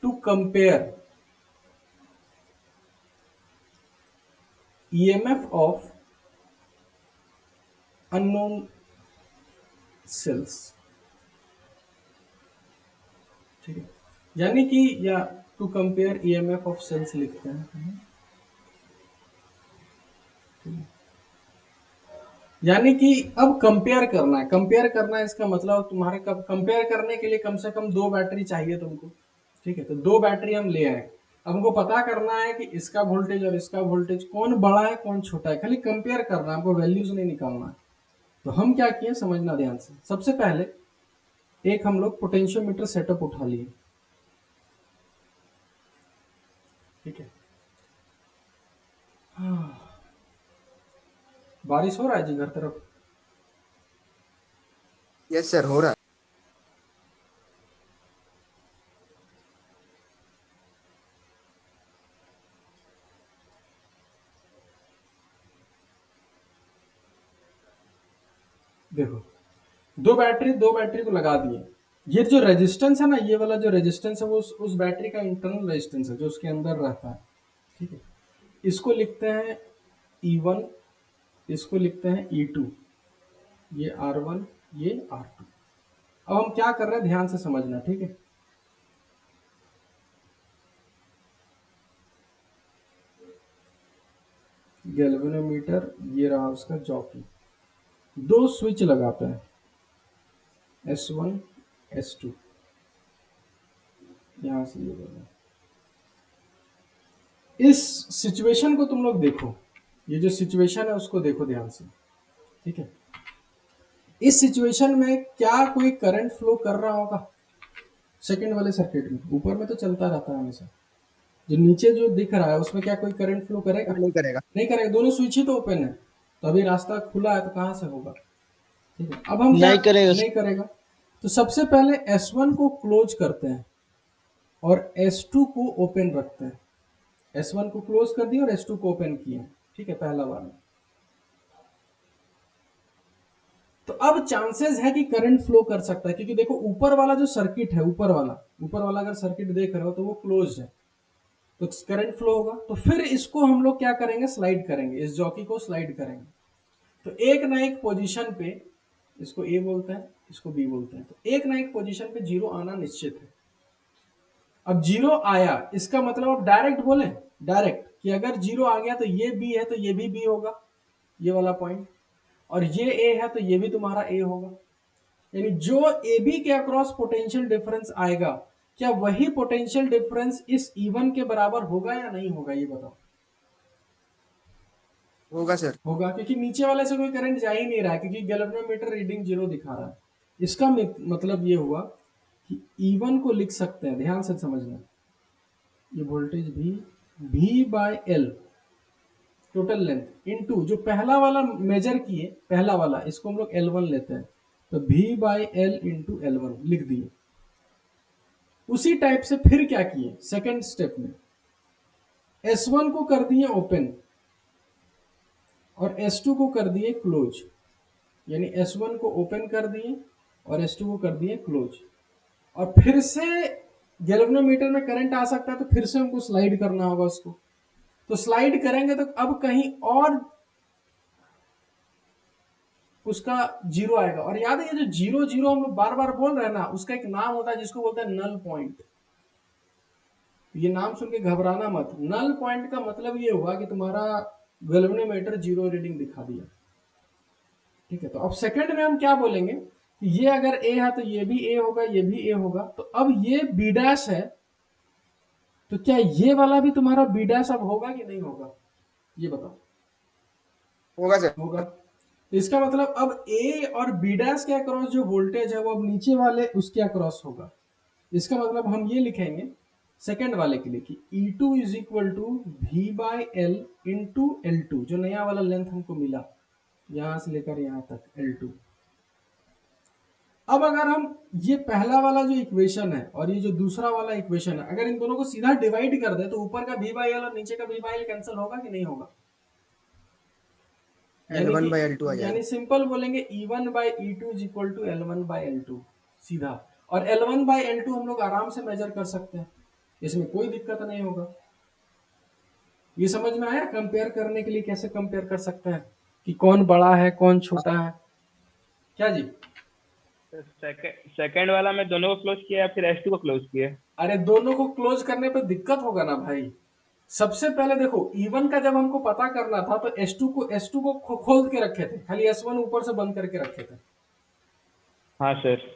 to compare EMF of unknown cells. ठीक है, यानी कि या to compare EMF of cells लिखते हैं। यानी कि अब कंपेयर करना है। कंपेयर करना है इसका मतलब तुम्हारे कंपेयर करने के लिए कम से कम 2 बैटरी चाहिए तुमको। ठीक है, तो 2 बैटरी हम ले आए। अब हमको पता करना है कि इसका वोल्टेज और इसका वोल्टेज कौन बड़ा है कौन छोटा है, खाली कंपेयर करना है, हमको वैल्यूज नहीं निकालना है। तो हम क्या किए, समझना ध्यान से। सबसे पहले एक हम लोग पोटेंशियोमीटर सेटअप उठा लिए। ठीक है, बारिश हो रहा है जी घर तरफ? यस सर हो रहा है। देखो, दो बैटरी को लगा दिए। ये जो रेजिस्टेंस है ना, ये वाला जो रेजिस्टेंस है वो उस बैटरी का इंटरनल रेजिस्टेंस है जो उसके अंदर रहता है। ठीक है, इसको लिखते हैं E1, इसको लिखते हैं E2, ये R1, ये R2। अब हम क्या कर रहे हैं ध्यान से समझना। ठीक है, गैल्वेनोमीटर, ये रहा उसका जॉकी। 2 स्विच लगाते हैं, S1 S2, यहां से ये वाला। इस सिचुएशन को तुम लोग देखो, ये जो सिचुएशन है उसको देखो ध्यान से। ठीक है, इस सिचुएशन में क्या कोई करंट फ्लो कर रहा होगा सेकंड वाले सर्किट में? ऊपर में तो चलता रहता है हमेशा, जो नीचे जो दिख रहा है उसमें क्या कोई करंट फ्लो करेगा? नहीं करेगा। नहीं करेगा, दोनों स्विच ही तो ओपन है, तो अभी रास्ता खुला है तो कहां से होगा? ठीक है, अब हम क्या नहीं करेगा नहीं करेगा। तो सबसे पहले S1 को क्लोज करते हैं और S2 को ओपन रखते हैं। S1 को क्लोज कर दिया और S2 को ओपन किया, ठीक है, पहला वाला। तो अब चांसेस है कि करंट फ्लो कर सकता है, क्योंकि देखो ऊपर वाला जो सर्किट है, ऊपर वाला अगर सर्किट देख रहे हो तो वो क्लोज है, तो करंट फ्लो होगा। तो फिर इसको हम लोग क्या करेंगे, स्लाइड करेंगे, इस जॉकी को स्लाइड करेंगे। तो एक ना एक पोजीशन पे, इसको ए बोलते हैं, इसको बी बोलते हैं, तो एक ना एक पोजीशन पे जीरो आना निश्चित है। अब जीरो आया, इसका मतलब अब डायरेक्ट बोले, डायरेक्ट कि अगर जीरो आ गया तो ये बी है तो ये भी बी होगा, ये वाला पॉइंट, और ये ए है तो ये भी तुम्हारा ए होगा। यानी जो ए बी के अक्रॉस पोटेंशियल डिफरेंस आएगा, क्या वही पोटेंशियल डिफरेंस इस E1 के बराबर होगा या नहीं होगा, ये बताओ। होगा सर। होगा, क्योंकि नीचे वाले से कोई करंट जा ही नहीं रहा है, क्योंकि गैल्वेनोमीटर रीडिंग जीरो दिखा रहा है। इसका मतलब ये हुआ कि E1 को लिख सकते हैं, ध्यान से समझना, ये voltage V by L total length into जो पहला वाला मेजर किए, पहला वाला इसको हम लोग L1 लेते हैं, तो V by L into L1 लिख दिए। उसी टाइप से फिर क्या किए, सेकेंड स्टेप में S1 को कर दिए ओपन और S2 को कर दिए क्लोज, यानी S1 को ओपन कर दिए और S2 को कर दिए क्लोज। और फिर से गैल्वेनोमीटर में करंट आ सकता है, तो फिर से हमको स्लाइड करना होगा उसको। तो स्लाइड करेंगे तो अब कहीं और उसका जीरो आएगा। और याद है ये जो जीरो जीरो हम लोग बार बार बोल रहे हैं ना, उसका एक नाम होता है जिसको बोलते हैं नल पॉइंट। ये नाम सुन के घबराना मत। नल पॉइंट का मतलब ये हुआ कि तुम्हारा गैल्वेनोमीटर जीरो रीडिंग दिखा दिया, ठीक है। तो अब सेकंड में हम क्या बोलेंगे कि ये अगर ए है तो ये भी ए होगा, ये भी ए होगा। तो अब ये बी डैश है, तो क्या ये वाला भी तुम्हारा बी डैश अब होगा कि नहीं होगा, ये बताओ। होगा सर। होगा। तो इसका मतलब अब ए और बी डैश के अक्रॉस जो वोल्टेज है वो अब नीचे वाले उसके अक्रॉस होगा। इसका मतलब हम ये लिखेंगे सेकंड वाले के लिए कि E2 is equal to V by L into L2, जो नया वाला लेंथ हमको मिला यहां से लेकर यहां तक L2। अब अगर हम ये पहला वाला जो इक्वेशन है और ये जो दूसरा वाला इक्वेशन है, अगर इन दोनों को सीधा डिवाइड कर दे तो ऊपर का V बाय L और नीचे का V बाय L कैंसिल होगा कि नहीं होगा। L1 बाय L2 आ जाएगा। यानी सिंपल बोलेंगे E1 by E2 is equal to L1 by L2 सीधा। और L1 बाय L2 हम लोग आराम से मेजर कर सकते हैं, इसमें कोई दिक्कत नहीं होगा। ये समझ में आया कंपेयर करने के लिए कैसे कंपेयर कर सकते हैं कि कौन बड़ा है कौन छोटा है, क्या जी। सेकंड वाला में दोनों को क्लोज किया या फिर S2 को क्लोज किया? अरे दोनों को क्लोज करने पे दिक्कत होगा ना भाई। सबसे पहले देखो E1 का जब हमको पता करना था तो S2 को खोल के रखे थे, खाली S1 ऊपर से बंद करके रखे थे। हाँ सर।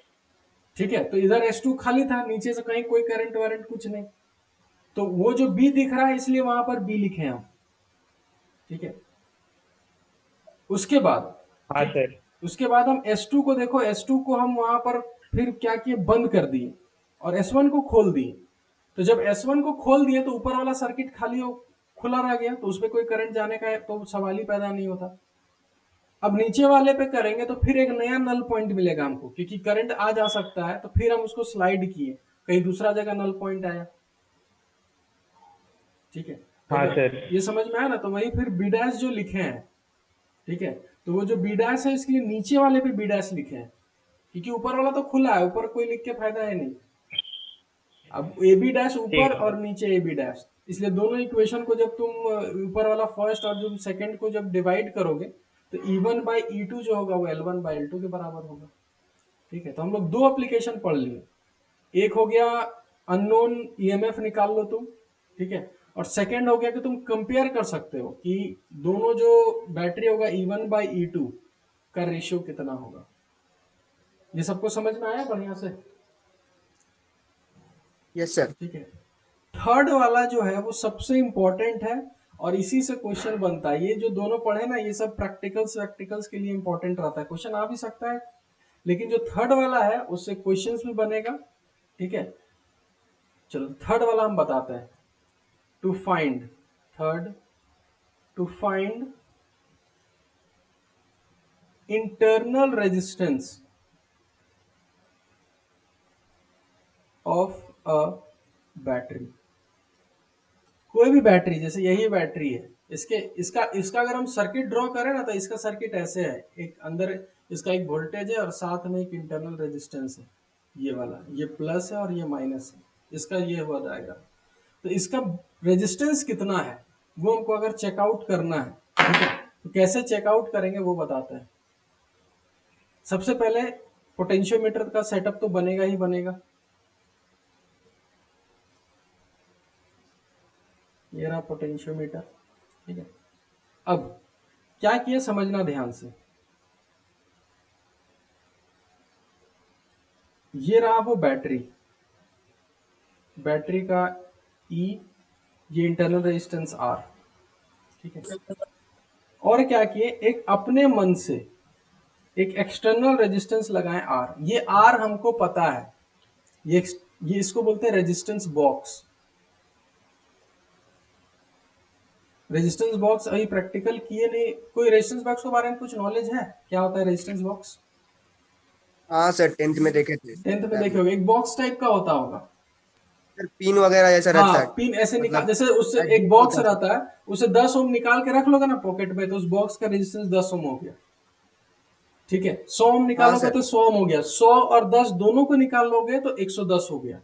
ठीक है, तो इधर S2 खाली था, नीचे से कहीं कोई करंट वारंट कुछ नहीं, तो वो जो B दिख रहा है इसलिए वहां पर B लिखे हम, ठीक है। उसके बाद हाँ सर। उसके बाद हम S2 को देखो, S2 को हम वहां पर फिर क्या किए, बंद कर दिए और S1 को खोल दिए। तो जब S1 को खोल दिए तो ऊपर वाला सर्किट खाली खुला रह गया, तो उसपे कोई करंट जाने का तो सवाल ही पैदा नहीं होता। अब नीचे वाले पे करेंगे तो फिर एक नया नल पॉइंट मिलेगा हमको, क्योंकि करंट आ जा सकता है। तो फिर हम उसको स्लाइड किए, कहीं दूसरा जगह नल पॉइंट आया, ठीक है। हाँ तो सर। ये समझ में आया ना। तो वही फिर बी डैश जो लिखे हैं, ठीक है, तो वो जो बी डैश है इसके लिए नीचे वाले पे बी डैश लिखे हैं, क्योंकि ऊपर वाला तो खुला है, ऊपर कोई लिख के फायदा है नहीं। अब ए बी डैश ऊपर और नीचे ए बी डैश, इसलिए दोनों इक्वेशन को जब तुम ऊपर वाला फर्स्ट और जो सेकंड को जब डिवाइड करोगे तो E1 बाई E2 जो होगा वो L1 बाई L2 के बराबर होगा, ठीक है। तो हम लोग दो एप्लीकेशन पढ़ लिए, एक हो गया अननोन EMF निकाल लो तुम, ठीक है, और सेकंड हो गया कि तुम कंपेयर कर सकते हो कि दोनों जो बैटरी होगा E1 बाई E2 का रेशियो कितना होगा। ये सबको समझ में आया बढ़िया से? Yes sir. ठीक है। थर्ड वाला जो है वो सबसे इंपॉर्टेंट है और इसी से क्वेश्चन बनता है। ये जो दोनों पढ़े ना, ये सब प्रैक्टिकल्स के लिए इंपॉर्टेंट रहता है, क्वेश्चन आ भी सकता है, लेकिन जो थर्ड वाला है उससे क्वेश्चंस भी बनेगा, ठीक है। चलो थर्ड वाला हम बताते हैं। To find internal resistance battery, कोई भी बैटरी, जैसे यही बैटरी है, इसका अगर हम सर्किट ड्रॉ करें ना, तो इसका सर्किट ऐसे है, एक अंदर इसका एक वोल्टेज है और साथ में एक इंटरनल रेजिस्टेंस है, ये वाला, ये प्लस है और ये माइनस है, इसका ये हुआ डायग्राम। तो इसका रेजिस्टेंस कितना है वो हमको अगर चेकआउट करना है, ठीक है, तो कैसे चेकआउट करेंगे वो बताते हैं। सबसे पहले पोटेंशियोमीटर का सेटअप तो बनेगा ही बनेगा। ये रहा पोटेंशियोमीटर, ठीक है। अब क्या किया समझना ध्यान से, ये रहा वो बैटरी, बैटरी का E, ये इंटरनल रेजिस्टेंस R, ठीक है। और क्या किए, एक अपने मन से एक एक्सटर्नल रेजिस्टेंस लगाएं R, ये R हमको पता है, ये इसको बोलते हैं रेजिस्टेंस बॉक्स। रेजिस्टेंस बॉक्स अभी प्रैक्टिकल किए नहीं, कोई रेजिस्टेंस बॉक्स के बारे में कुछ नॉलेज है, क्या होता है रेजिस्टेंस बॉक्स? हाँ सर, 10th में देखे थे। 10th में देखे होगे, एक बॉक्स टाइप का होता होगा, सर पिन वगैरह जैसा रहता है, पिन ऐसे निकाल, मतलब जैसे उससे एक बॉक्स रहता है, उसे 10 ओम निकाल के रख लोगे ना पॉकेट में, तो उस बॉक्स का रेजिस्टेंस 10 ओम हो गया, ठीक है। 100 ओम निकालोगे तो 100 ओम हो गया, 100 और 10 दोनों को निकाल लोगे तो 110 हो गया।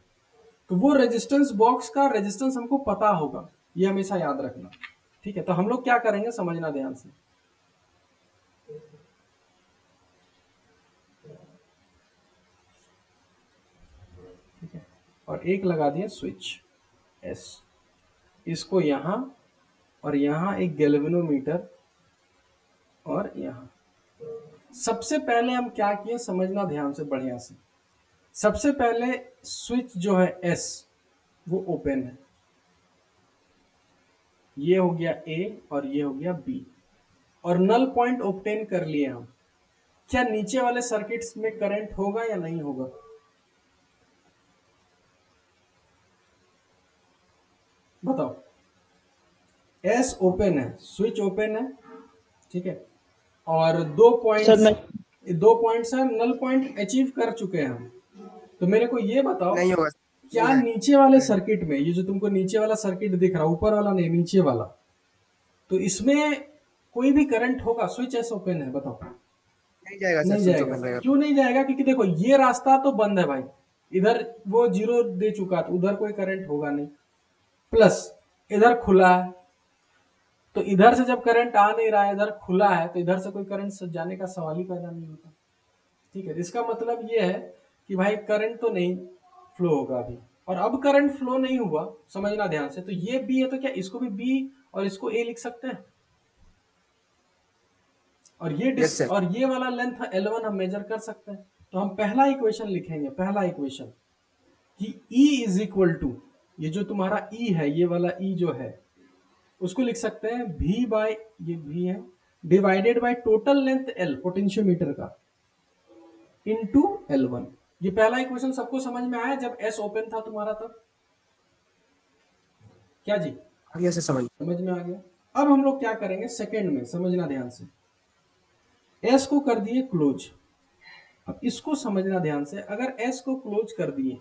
तो वो रेजिस्टेंस बॉक्स का रेजिस्टेंस हमको पता होगा, ये हमेशा याद रखना, ठीक है। तो हम लोग क्या करेंगे समझना ध्यान से, ठीक है, और एक लगा दिया स्विच S, इसको यहां और यहां एक गैल्वेनोमीटर और यहां। सबसे पहले हम क्या किए समझना ध्यान से बढ़िया से, सबसे पहले स्विच जो है S वो ओपन है, ये हो गया A और ये हो गया B, और नल पॉइंट ऑब्टेन कर लिए हम। क्या नीचे वाले सर्किट्स में करंट होगा या नहीं होगा? बताओ। S ओपन है, स्विच ओपन है, ठीक है, और दो पॉइंट्स है, नल पॉइंट अचीव कर चुके हैं हम। तो मेरे को ये बताओ, नहीं होगा। क्या नीचे वाले सर्किट में, ये जो तुमको नीचे वाला सर्किट दिख रहा है, ऊपर वाला नहीं नीचे वाला, तो इसमें कोई भी करंट होगा? स्विच एस ओपन है, बताओ। नहीं जाएगा सर, नहीं स्विच जाएगा। ओपन रहेगा। क्यों नहीं जाएगा? क्योंकि देखो ये रास्ता तो बंद है भाई, इधर वो 0 दे चुका, तो उधर कोई करंट होगा नहीं, प्लस इधर खुला है, तो इधर से जब करंट आ नहीं रहा है, इधर खुला है, तो इधर से कोई करंट जाने का सवाल ही पैदा नहीं होता, ठीक है। इसका मतलब ये है कि भाई करंट तो नहीं फ्लो होगा अभी, और अब करंट फ्लो नहीं हुआ, समझना ध्यान से। तो ये बी है, तो क्या इसको भी बी और इसको ए लिख सकते हैं? और ये Yes, और ये वाला लेंथ L1 हम मेजर कर सकते हैं। तो हम पहला इक्वेशन लिखेंगे, पहला इक्वेशन कि E इज इक्वल टू, ये जो तुम्हारा E है, ये वाला E जो है, उसको लिख सकते हैं V बाय, ये V है, divided by total length L potentiometer का, इनटू L1। ये पहला इक्वेशन सबको समझ में आया जब S ओपन था तुम्हारा तब? क्या जी? आगे से समझ में आ गया। अब हम लोग क्या करेंगे सेकंड में, समझना ध्यान से। S को कर दिए क्लोज, अब इसको समझना ध्यान से, अगर S को क्लोज कर दिए,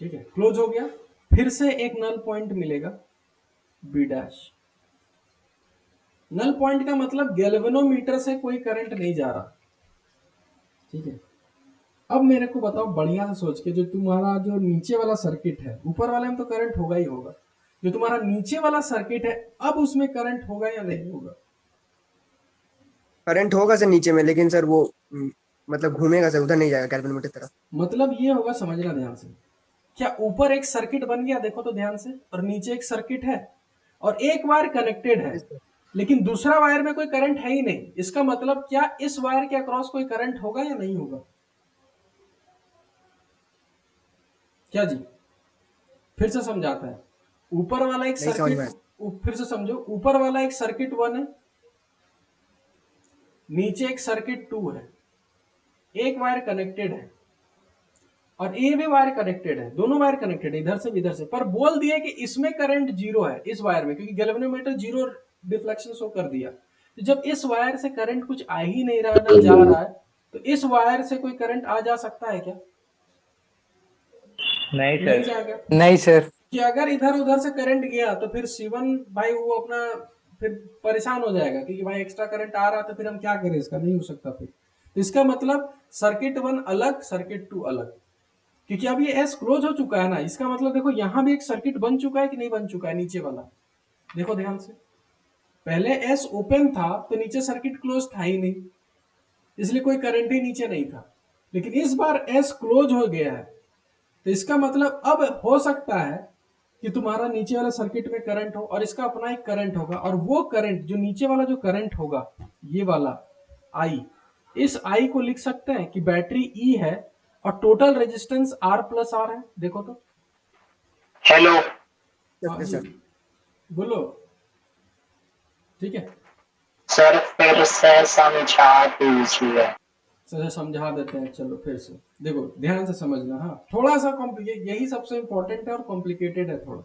ठीक है, क्लोज हो गया, फिर से एक नल पॉइंट मिलेगा B डैश। नल पॉइंट का मतलब गैल्वेनोमीटर से कोई करंट नहीं जा रहा, ठीक है। अब मेरे को बताओ बढ़िया से सोच के, जो तुम्हारा जो नीचे वाला सर्किट है, ऊपर वाले में तो करंट होगा ही होगा, जो तुम्हारा नीचे वाला सर्किट है, अब उसमें करंट होगा या नहीं होगा? करंट होगा सर नीचे में, लेकिन सर वो मतलब घूमेगा सर, उधर नहीं जाएगा गैल्वेनोमीटर तरफ। मतलब ये होगा, समझना ध्यान से, क्या ऊपर एक सर्किट बन गया, देखो तो ध्यान से, और नीचे एक सर्किट है और एक वायर कनेक्टेड है, लेकिन दूसरा वायर में कोई करंट है ही नहीं। इसका मतलब क्या इस वायर के अक्रॉस कोई करंट होगा या नहीं होगा? क्या जी? फिर से समझाता है। ऊपर वाला एक सर्किट, फिर से समझो, ऊपर वाला एक सर्किट 1 है, नीचे एक सर्किट 2 है, एक वायर कनेक्टेड है और ये भी वायर कनेक्टेड है, दोनों वायर कनेक्टेड है, इधर से भी इधर से, पर बोल दिया कि इसमें करंट 0 है, इस वायर में, क्योंकि गैल्वेनोमीटर 0 डिफ्लेक्शन शो कर दिया। तो जब इस वायर से करंट कुछ आ ही नहीं रहा, ना जा रहा है, तो इस वायर से कोई करंट आ जा सकता है क्या? नहीं नहीं सर। जाएगा नहीं सर। कि अगर इधर उधर से करंट गया तो फिर C1 भाई वो अपना फिर परेशान हो जाएगा क्योंकि भाई एक्स्ट्रा करंट आ रहा तो फिर हम क्या करें, इसका नहीं हो सकता फिर। तो इसका मतलब सर्किट 1 अलग, सर्किट 2 अलग, क्योंकि अब ये एस क्लोज हो चुका है ना। इसका मतलब देखो यहाँ भी एक सर्किट बन चुका है कि नहीं बन चुका है, नीचे वाला देखो ध्यान से। पहले एस ओपन था तो नीचे सर्किट क्लोज था ही नहीं, इसलिए कोई करंट ही नीचे नहीं था। लेकिन इस बार एस क्लोज हो गया है तो इसका मतलब अब हो सकता है कि तुम्हारा नीचे वाले सर्किट में करंट हो और इसका अपना एक करंट होगा, और वो करंट जो नीचे वाला जो करंट होगा ये वाला आई, इस आई को लिख सकते हैं कि बैटरी ई है और total resistance R plus R है। देखो तो हेलो हाँ जी, सर बोलो। ठीक है सर फिर से समझा दीजिए। सर समझा देते हैं, चलो फिर से देखो ध्यान से समझना। हाँ थोड़ा सा कॉम्प्लिकेट, यही सबसे इंपॉर्टेंट है और कॉम्प्लिकेटेड है थोड़ा।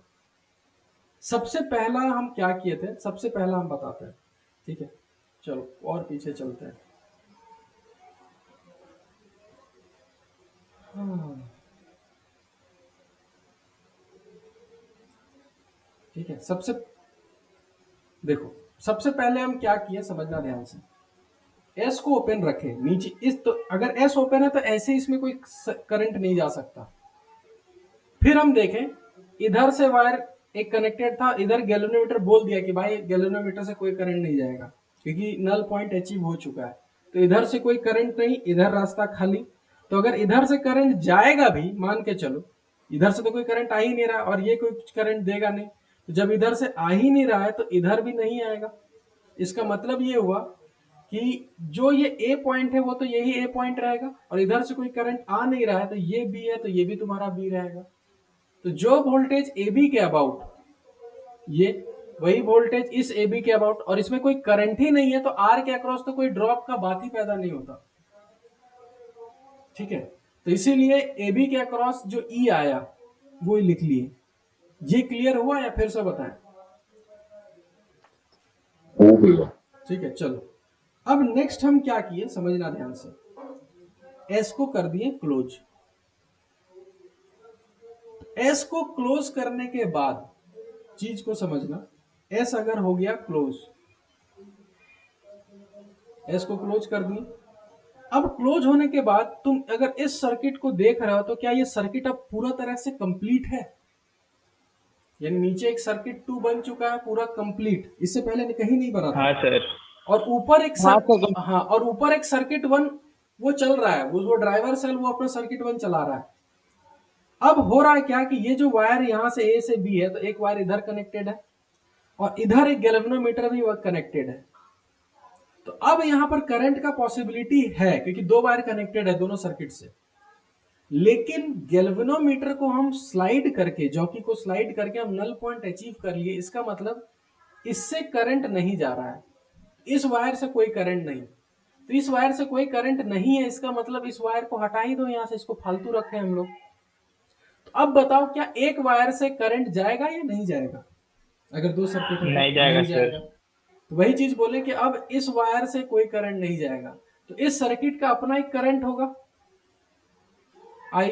सबसे पहला हम क्या किए थे, सबसे पहला हम बताते हैं, ठीक है। चलो और पीछे चलते हैं। हाँ ठीक है, देखो सबसे पहले हम क्या किए समझना ध्यान से। एस को ओपन रखे नीचे, इस तो अगर एस ओपन है तो ऐसे इसमें कोई करंट नहीं जा सकता। फिर हम देखें इधर से वायर एक कनेक्टेड था, इधर गैल्वेनोमीटर बोल दिया कि भाई गैल्वेनोमीटर से कोई करंट नहीं जाएगा क्योंकि नल पॉइंट अचीव हो चुका है, तो इधर से कोई करंट नहीं, इधर रास्ता खाली। तो अगर इधर से करंट जाएगा भी, मान के चलो इधर से तो कोई करंट आ ही नहीं रहा और ये कोई करंट देगा नहीं, तो जब इधर से आ ही नहीं रहा है तो इधर भी नहीं आएगा। इसका मतलब ये हुआ कि जो ये ए पॉइंट है वो तो यही ए पॉइंट रहेगा, और इधर से कोई करंट आ नहीं रहा है तो ये बी है तो ये भी तुम्हारा बी रहेगा। तो जो वोल्टेज ए बी के अबाउट, ये वही वोल्टेज इस ए बी के अबाउट, और इसमें कोई करंट ही नहीं है तो आर के अक्रॉस तो कोई ड्रॉप का बात ही पैदा नहीं होता। ठीक है, तो इसीलिए ए बी के अक्रॉस जो ई आया वो ही लिख लिए। ये क्लियर हुआ या फिर से बताएं? हो गया। ठीक है चलो, अब नेक्स्ट हम क्या किए समझना ध्यान से। एस को कर दिए क्लोज। एस को क्लोज करने के बाद चीज को समझना, एस अगर हो गया क्लोज, एस को क्लोज कर दिए। अब क्लोज होने के बाद तुम अगर इस सर्किट को देख रहे हो तो क्या ये सर्किट अब पूरा तरह से कंप्लीट है? यानी नीचे एक सर्किट 2 बन चुका है पूरा कंप्लीट, इससे पहले कहीं नहीं बना था। हाँ सर। और ऊपर एक हाँ और ऊपर एक सर्किट 1 वो चल रहा है, वो ड्राइवर सेल वो अपना सर्किट 1 चला रहा है। अब हो रहा है क्या कि ये जो वायर यहां से ए से बी है तो एक वायर इधर कनेक्टेड है और इधर एक गैल्वेनोमीटर भी वह कनेक्टेड है। तो अब यहां पर करंट का पॉसिबिलिटी है क्योंकि 2 वायर कनेक्टेड है दोनों सर्किट से। लेकिन गैल्वेनोमीटर को हम स्लाइड करके, जॉकी को स्लाइड करके हम नल पॉइंट अचीव कर लिए। इसका मतलब इससे करंट नहीं जा रहा है, इस वायर से कोई करंट नहीं। तो इस वायर से कोई करंट नहीं है, इसका मतलब इस वायर को हटा ही दो यहां से, इसको फालतू रखे हम लोग। तो अब बताओ क्या एक वायर से करंट जाएगा या नहीं जाएगा? अगर 2 सर्किट है नहीं जाएगा सर। तो वही चीज बोले कि अब इस वायर से कोई करंट नहीं जाएगा, तो इस सर्किट का अपना एक करंट होगा आई,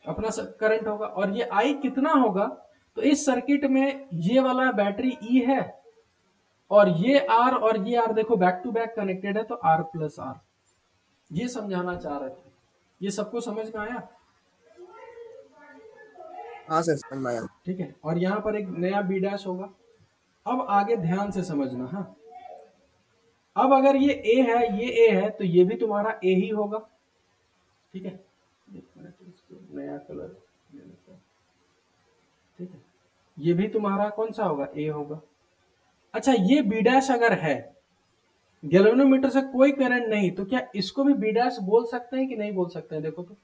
अपना करंट होगा। और ये आई कितना होगा? तो इस सर्किट में ये वाला बैटरी ई है और ये आर और ये आर देखो बैक टू बैक कनेक्टेड है, तो आर प्लस आर। ये समझाना चाह रहे थे। ये सबको समझ में आया? हाँ सर समझ में आया। ठीक है, और यहां पर एक नया बी डैश होगा। अब आगे ध्यान से समझना। हाँ अब अगर ये ए है, ये ए है, तो ये भी तुम्हारा ए ही होगा। ठीक है, एक मिनट इसको नया कलर ले लेते हैं। ठीक है, ये भी तुम्हारा कौन सा होगा? ए होगा। अच्छा ये बी डैश अगर है, गैल्वेनोमीटर से कोई करंट नहीं, तो क्या इसको भी बी डैश बोल सकते हैं कि नहीं बोल सकते हैं? देखो तो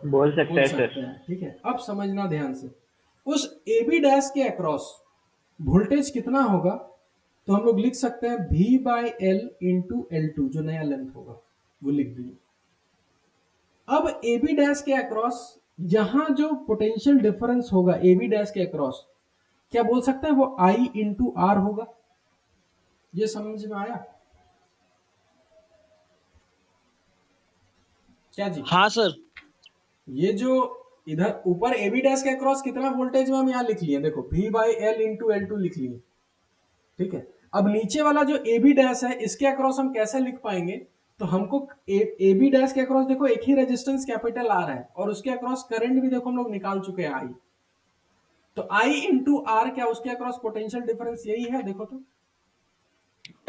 बोल सकते बोल हैं सकते सर। हैं। ठीक है, अब समझना ध्यान से। उस ए बी डैश के अक्रॉस वोल्टेज कितना होगा? तो हम लोग लिख सकते हैं V by L into L2, जो नया लेंथ होगा वो लिख दिए। अब ए बी डैश के अक्रॉस यहां जो पोटेंशियल डिफरेंस होगा ए बी डैश के अक्रॉस, क्या बोल सकते हैं? वो I इंटू आर होगा। ये समझ में आया क्या जी? हाँ सर। ये जो इधर ऊपर ए बी डैश के अक्रॉस कितना वोल्टेज में हम यहाँ लिख लिए, देखो V by L into L2 लिख लिए, ठीक है। अब नीचे वाला जो ए बी डैश है इसके अक्रॉस हम कैसे लिख पाएंगे, तो हमको ए बी डैश के अक्रॉस देखो एक ही रेजिस्टेंस कैपिटल आर है और उसके अक्रॉस करंट भी देखो हम लोग निकाल चुके हैं आई, तो आई इंटू आर क्या उसके अक्रॉस पोटेंशियल डिफरेंस यही है, देखो तो।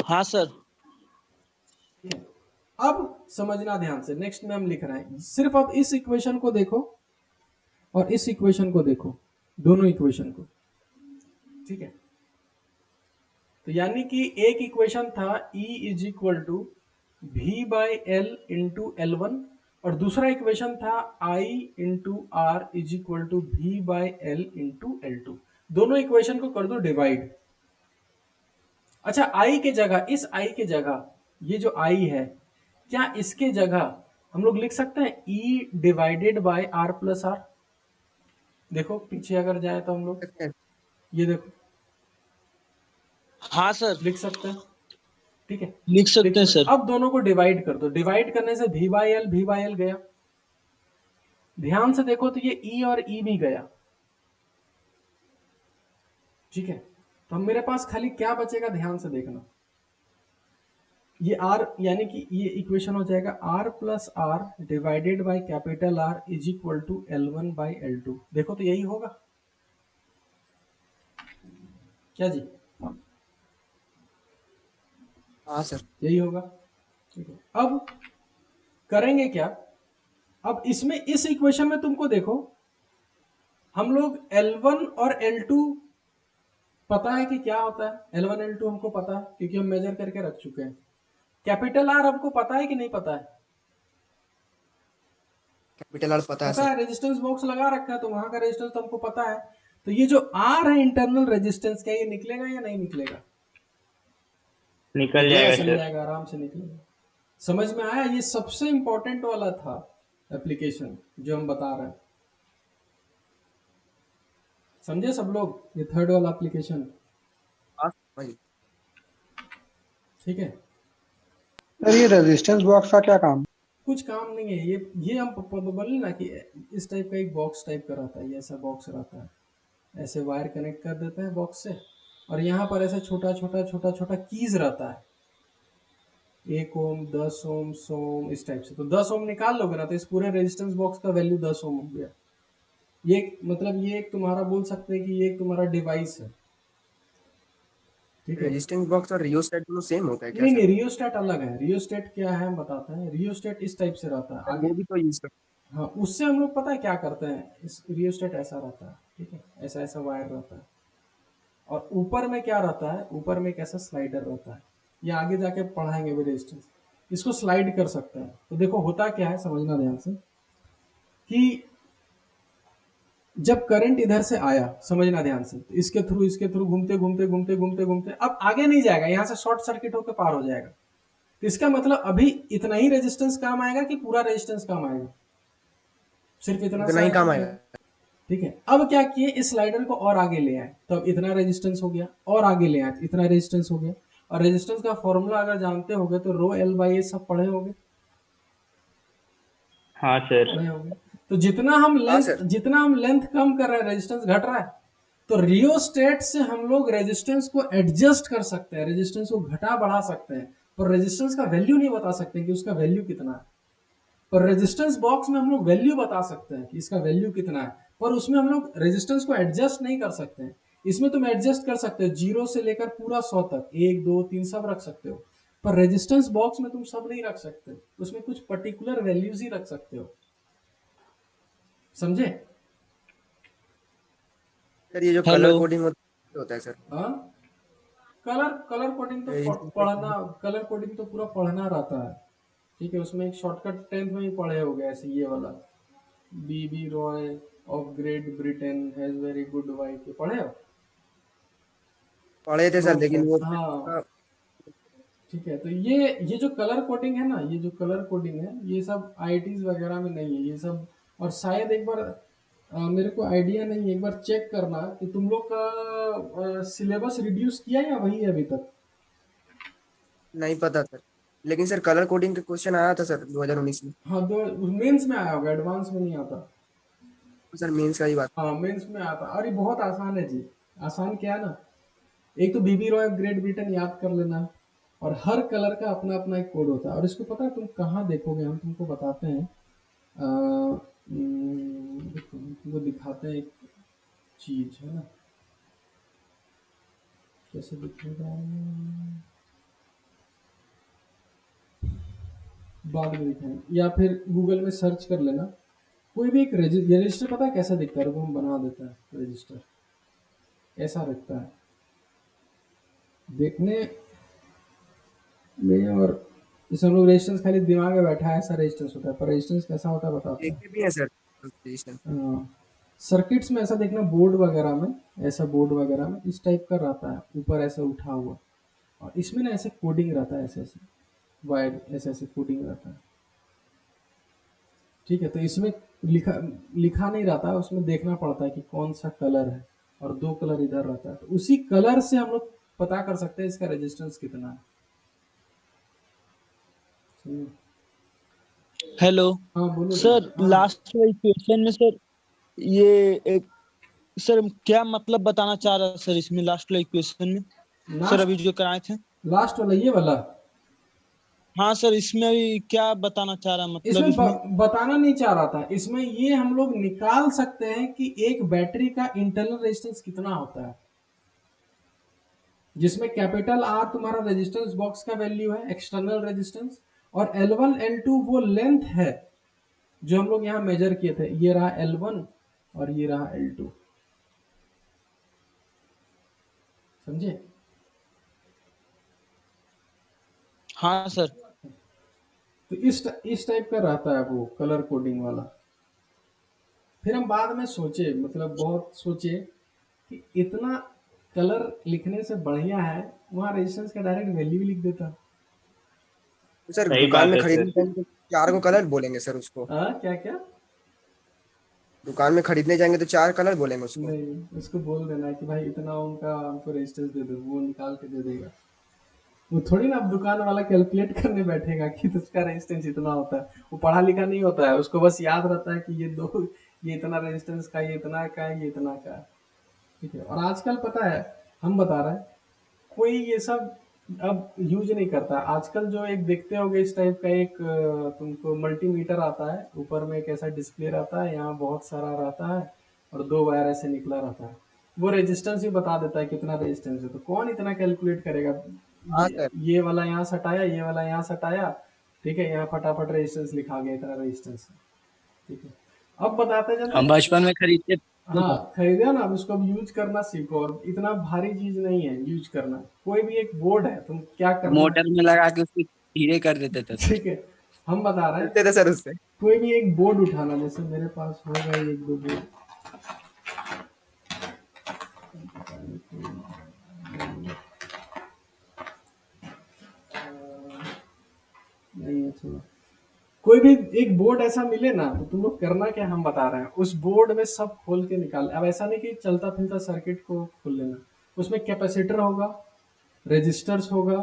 हाँ सर। अब समझना ध्यान से, नेक्स्ट में हम लिख रहे हैं, सिर्फ अब इस इक्वेशन को देखो और इस इक्वेशन को देखो, दोनों इक्वेशन को, ठीक है। तो यानी कि एक इक्वेशन था E is equal to V by L into L1 और दूसरा इक्वेशन था I into R is equal to V by L into L2। दोनों इक्वेशन को कर दो डिवाइड। अच्छा, I के जगह, इस I के जगह, ये जो I है, क्या इसके जगह हम लोग लिख सकते हैं E divided by R plus R? देखो पीछे अगर जाए तो हम लोग ये देखो हाँ सर लिख सकते हैं, ठीक है, लिख सकते हैं सर। अब दोनों को डिवाइड कर दो, डिवाइड करने से V बाई एल गया, ध्यान से देखो तो ये E और E भी गया, ठीक है। तो अब मेरे पास खाली क्या बचेगा, ध्यान से देखना, ये R यानी कि ये इक्वेशन हो जाएगा R plus R divided by capital R is equal to L1 by L2। देखो तो यही होगा क्या जी? हाँ सर, यही होगा, ठीक है। अब करेंगे क्या, अब इसमें इस इक्वेशन में तुमको देखो, हम लोग L1 और L2 पता है कि क्या होता है, L1 L2 हमको पता है क्योंकि हम मेजर करके रख चुके हैं। कैपिटल R हमको पता है कि नहीं पता है? कैपिटल आर पता है पता सर। है, रेजिस्टेंस बॉक्स लगा रखा है तो वहां का रेजिस्टेंस तो हमको पता है। तो ये जो R है इंटरनल रेजिस्टेंस, क्या ये निकलेगा या नहीं निकलेगा? निकल जाएगा निकल सर। जाएगा, आराम से निकलेगा। समझ में आया? ये सबसे इंपॉर्टेंट वाला था एप्लीकेशन जो हम बता रहे हैं, समझे सब लोग? ये थर्ड वाला एप्लीकेशन, हाँ समझ। ठीक है। सर ये रेजिस्टेंस बॉक्स का क्या काम? कुछ काम नहीं है, ये हम बोले ना कि इस टाइप का एक बॉक्स टाइप का रहता है, ये ऐसा बॉक्स रहता है, ऐसे वायर कनेक्ट कर देते हैं बॉक्स से, और यहाँ पर ऐसे छोटा छोटा कीज रहता है, 1 ओम 10 ओम 100 ओम इस टाइप से। तो 10 ओम निकाल लोगे ना तो इस पूरे रेजिस्टेंस बॉक्स का वैल्यू 10 ओम हो गया। ये मतलब ये एक तुम्हारा बोल सकते हैं कि ये एक तुम्हारा डिवाइस है, ठीक है। रेजिस्टेंस बॉक्स और रियोस्टेट दोनों सेम होता है क्या नहीं सर? नहीं, रियोस्टेट अलग है। रियोस्टेट क्या है हम बताते हैं। रियोस्टेट इस टाइप से रहता है, सर, आगे वो भी तो यूज कर। हाँ, उससे हम लोग पता है क्या करते हैं, इस रियोस्टेट ऐसा रहता है, ठीक है, ऐसा ऐसा वायर रहता है, और ऊपर में क्या रहता है, ऊपर में एक ऐसा स्लाइडर रहता है, ये आगे जाके पढ़ाएंगे भी रेजिस्टेंस, इसको स्लाइड कर सकते हैं। तो देखो होता क्या है, समझना ध्यान से, कि जब करंट इधर से आया, समझना ध्यान से, तो इसके थ्रू घूमते अब आगे नहीं जाएगा, यहाँ से शॉर्ट सर्किट होकर पार हो जाएगा। तो इसका मतलब अभी इतना ही रेजिस्टेंस काम आएगा कि पूरा रेजिस्टेंस काम आएगा? सिर्फ इतना इतना ही काम आएगा। ठीक है। अब क्या किए, इस स्लाइडर को और आगे ले आए, तो अब इतना रेजिस्टेंस हो गया, और आगे ले आए तो इतना रेजिस्टेंस हो गया। और रेजिस्टेंस का फॉर्मूला अगर जानते होगे तो रो एल बाई ए सब पढ़े होगे। हाँ सर। पढ़े होगे। तो जितना हम लेंथ कम कर रहे हैं रेजिस्टेंस घट रहा है। तो रियोस्टेट से हम लोग रेजिस्टेंस को एडजस्ट कर सकते हैं, रेजिस्टेंस को घटा बढ़ा सकते हैं, पर रेजिस्टेंस का वैल्यू नहीं बता सकते कि उसका वैल्यू कितना है। पर रेजिस्टेंस बॉक्स में हम लोग वैल्यू बता सकते हैं कि इसका वैल्यू कितना है, पर उसमें हम लोग रेजिस्टेंस को एडजस्ट नहीं कर सकते हैं। इसमें तुम एडजस्ट कर सकते हो 0 से लेकर पूरा 100 तक, 1 2 3 सब रख सकते हो, पर रेजिस्टेंस बॉक्स में तुम सब नहीं रख सकते, उसमें कुछ पर्टिकुलर वैल्यूज ही रख सकते हो, समझे? सर ये जो कलर कोडिंग होता है सर, हाँ, कलर कोडिंग तो पढ़ना, कलर कोडिंग तो पूरा पढ़ना रहता है, ठीक है। उसमें एक शॉर्टकट 10th में ही पढ़े हो गए ऐसे, ये वाला B Roy of Great Britain has very good wife, पढ़े हो? पढ़े थे सर, लेकिन वो हाँ ठीक है। तो ये जो कलर कोडिंग है ना, ये जो कलर कोडिंग है, ये सब आईआईटीज वगैरह में नहीं है ये सब। और शायद एक बार मेरे को आइडिया नहीं है, एक बार चेक करना कि तुम लोग का सिलेबस रिड्यूस किया या वही है अभी तक? नहीं पता सर। लेकिन सर कलर कोडिंग का क्वेश्चन आया था सर 2019 में। हाँ, दो मेंस में आया होगा, एडवांस में नहीं आता। सर मेंस का ही बात। हाँ, मेंस में आता। अरे बहुत आसान है जी। आसान क्या है ना, एक तो बीबी रॉय ग्रेट ब्रिटेन याद कर लेना, और हर कलर का अपना अपना एक कोड होता है। और इसको पता है तुम कहाँ देखोगे, हम तुमको बताते हैं, तुमको दिखाते हैं एक चीज है ना, कैसे दिखेगा, बाद में दिखाएंगे, या फिर गूगल में सर्च कर लेना। कोई भी एक रजिस्टर पता है कैसा दिखता है, वो हम बना देता है। रजिस्टर ऐसा दिखता है देखने में, और इस हम लोग रेजिस्टेंस खाली दिमाग में बैठा है, ऐसा रेजिस्टेंस होता है। पर रेजिस्टेंस कैसा होता है बताते हैं। देखे भी है सर रजिस्टेंस। सर्किट्स में ऐसा देखना, बोर्ड वगैरह में, ऐसा बोर्ड वगैरह में इस टाइप का रहता है, ऊपर ऐसा उठा हुआ, और इसमें ना ऐसे कोडिंग रहता है, ऐसे ऐसे वाइड ऐसे ऐसे कोडिंग रहता है। ठीक है, तो इसमें लिखा लिखा नहीं रहता है, उसमें देखना पड़ता है कि कौन सा कलर है, और दो कलर इधर रहता है, तो उसी कलर से हम लोग पता कर सकते हैं इसका रेजिस्टेंस कितना है। सुनिए। हेलो हाँ बोलो सर, हाँ। लास्ट क्वेश्चन में सर ये एक सर क्या मतलब बताना चाह रहा है सर इसमें लास्ट वाले क्वेश्चन में सर अभी जो कराए थे? लास्ट वाला ये वाला, हाँ सर, इसमें अभी क्या बताना चाह रहा है मतलब इसमें इसमें? बताना नहीं चाह रहा था। इसमें ये हम लोग निकाल सकते हैं कि एक बैटरी का इंटरनल रेजिस्टेंस कितना होता है, जिसमें कैपिटल आर तुम्हारा रेजिस्टेंस बॉक्स का वैल्यू है, एक्सटर्नल रेजिस्टेंस, और L1 L2 वो लेंथ है जो हम लोग यहाँ मेजर किए थे। ये रहा L1 और ये रहा L2, समझे? हाँ सर। तो इस टाइप का रहता है वो कलर कोडिंग वाला। फिर हम बाद में सोचे, मतलब बहुत सोचे कि इतना कलर लिखने से बढ़िया है वहाँ रेजिस्टेंस का डायरेक्ट वैल्यू लिख देता। तो सर सही दुकान बात में है खरीदने सर। जाएंगे तो 4 को कलर बोलेंगे सर उसको। क्या क्या? दुकान में खरीदने जाएंगे तो 4 कलर बोलेंगे उसको। नहीं, उसको बोल देना कि भाई इतना उनका हमको रेजिस्टेंस दे दो, वो निकाल के दे देगा। वो थोड़ी ना अब दुकान वाला कैलकुलेट करने बैठेगा कि उसका रेजिस्टेंस इतना होता है। वो पढ़ा लिखा नहीं होता है, उसको बस याद रहता है कि ये इतना रेजिस्टेंस का, ये इतना का है, ये इतना का है। ठीक है, और आजकल पता है, हम बता रहे हैं, कोई ये सब अब यूज नहीं करता। आजकल जो एक देखते होगे इस टाइप का एक तुमको मल्टीमीटर आता है, ऊपर में एक ऐसा डिस्प्ले रहता है, यहाँ बहुत सारा रहता है, और 2 वायर ऐसे निकला रहता है। वो रेजिस्टेंस भी बता देता है कितना रेजिस्टेंस है। तो कौन इतना कैलकुलेट करेगा? हाँ सर। ये वाला यहाँ सटाया, ये वाला यहाँ सटाया, ठीक है, यहाँ फटाफट रेजिस्टेंस लिखा गया, इतना रेजिस्टेंस है। ठीक है, अब बताते हम चलते। बचपन में खरीदते थे हाँ, सर। खरीदे ना, अब उसको अब यूज करना सीखो, और इतना भारी चीज नहीं है यूज करना। कोई भी एक बोर्ड है, तुम क्या करना है, मोटर में लगा के उसको धीरे कर देते थे सर। ठीक है, हम बता रहे हैं। चलते थे सर उससे। कोई भी एक बोर्ड उठाना, जैसे मेरे पास होगा एक दो बोर्ड, नहीं है, छोड़ो। कोई भी एक बोर्ड ऐसा मिले ना, तो तुम लोग करना क्या, हम बता रहे हैं, उस बोर्ड में सब खोल के निकाल। अब ऐसा नहीं कि चलता फिरता सर्किट को खोल लेना, उसमें कैपेसिटर होगा, रेजिस्टर्स होगा,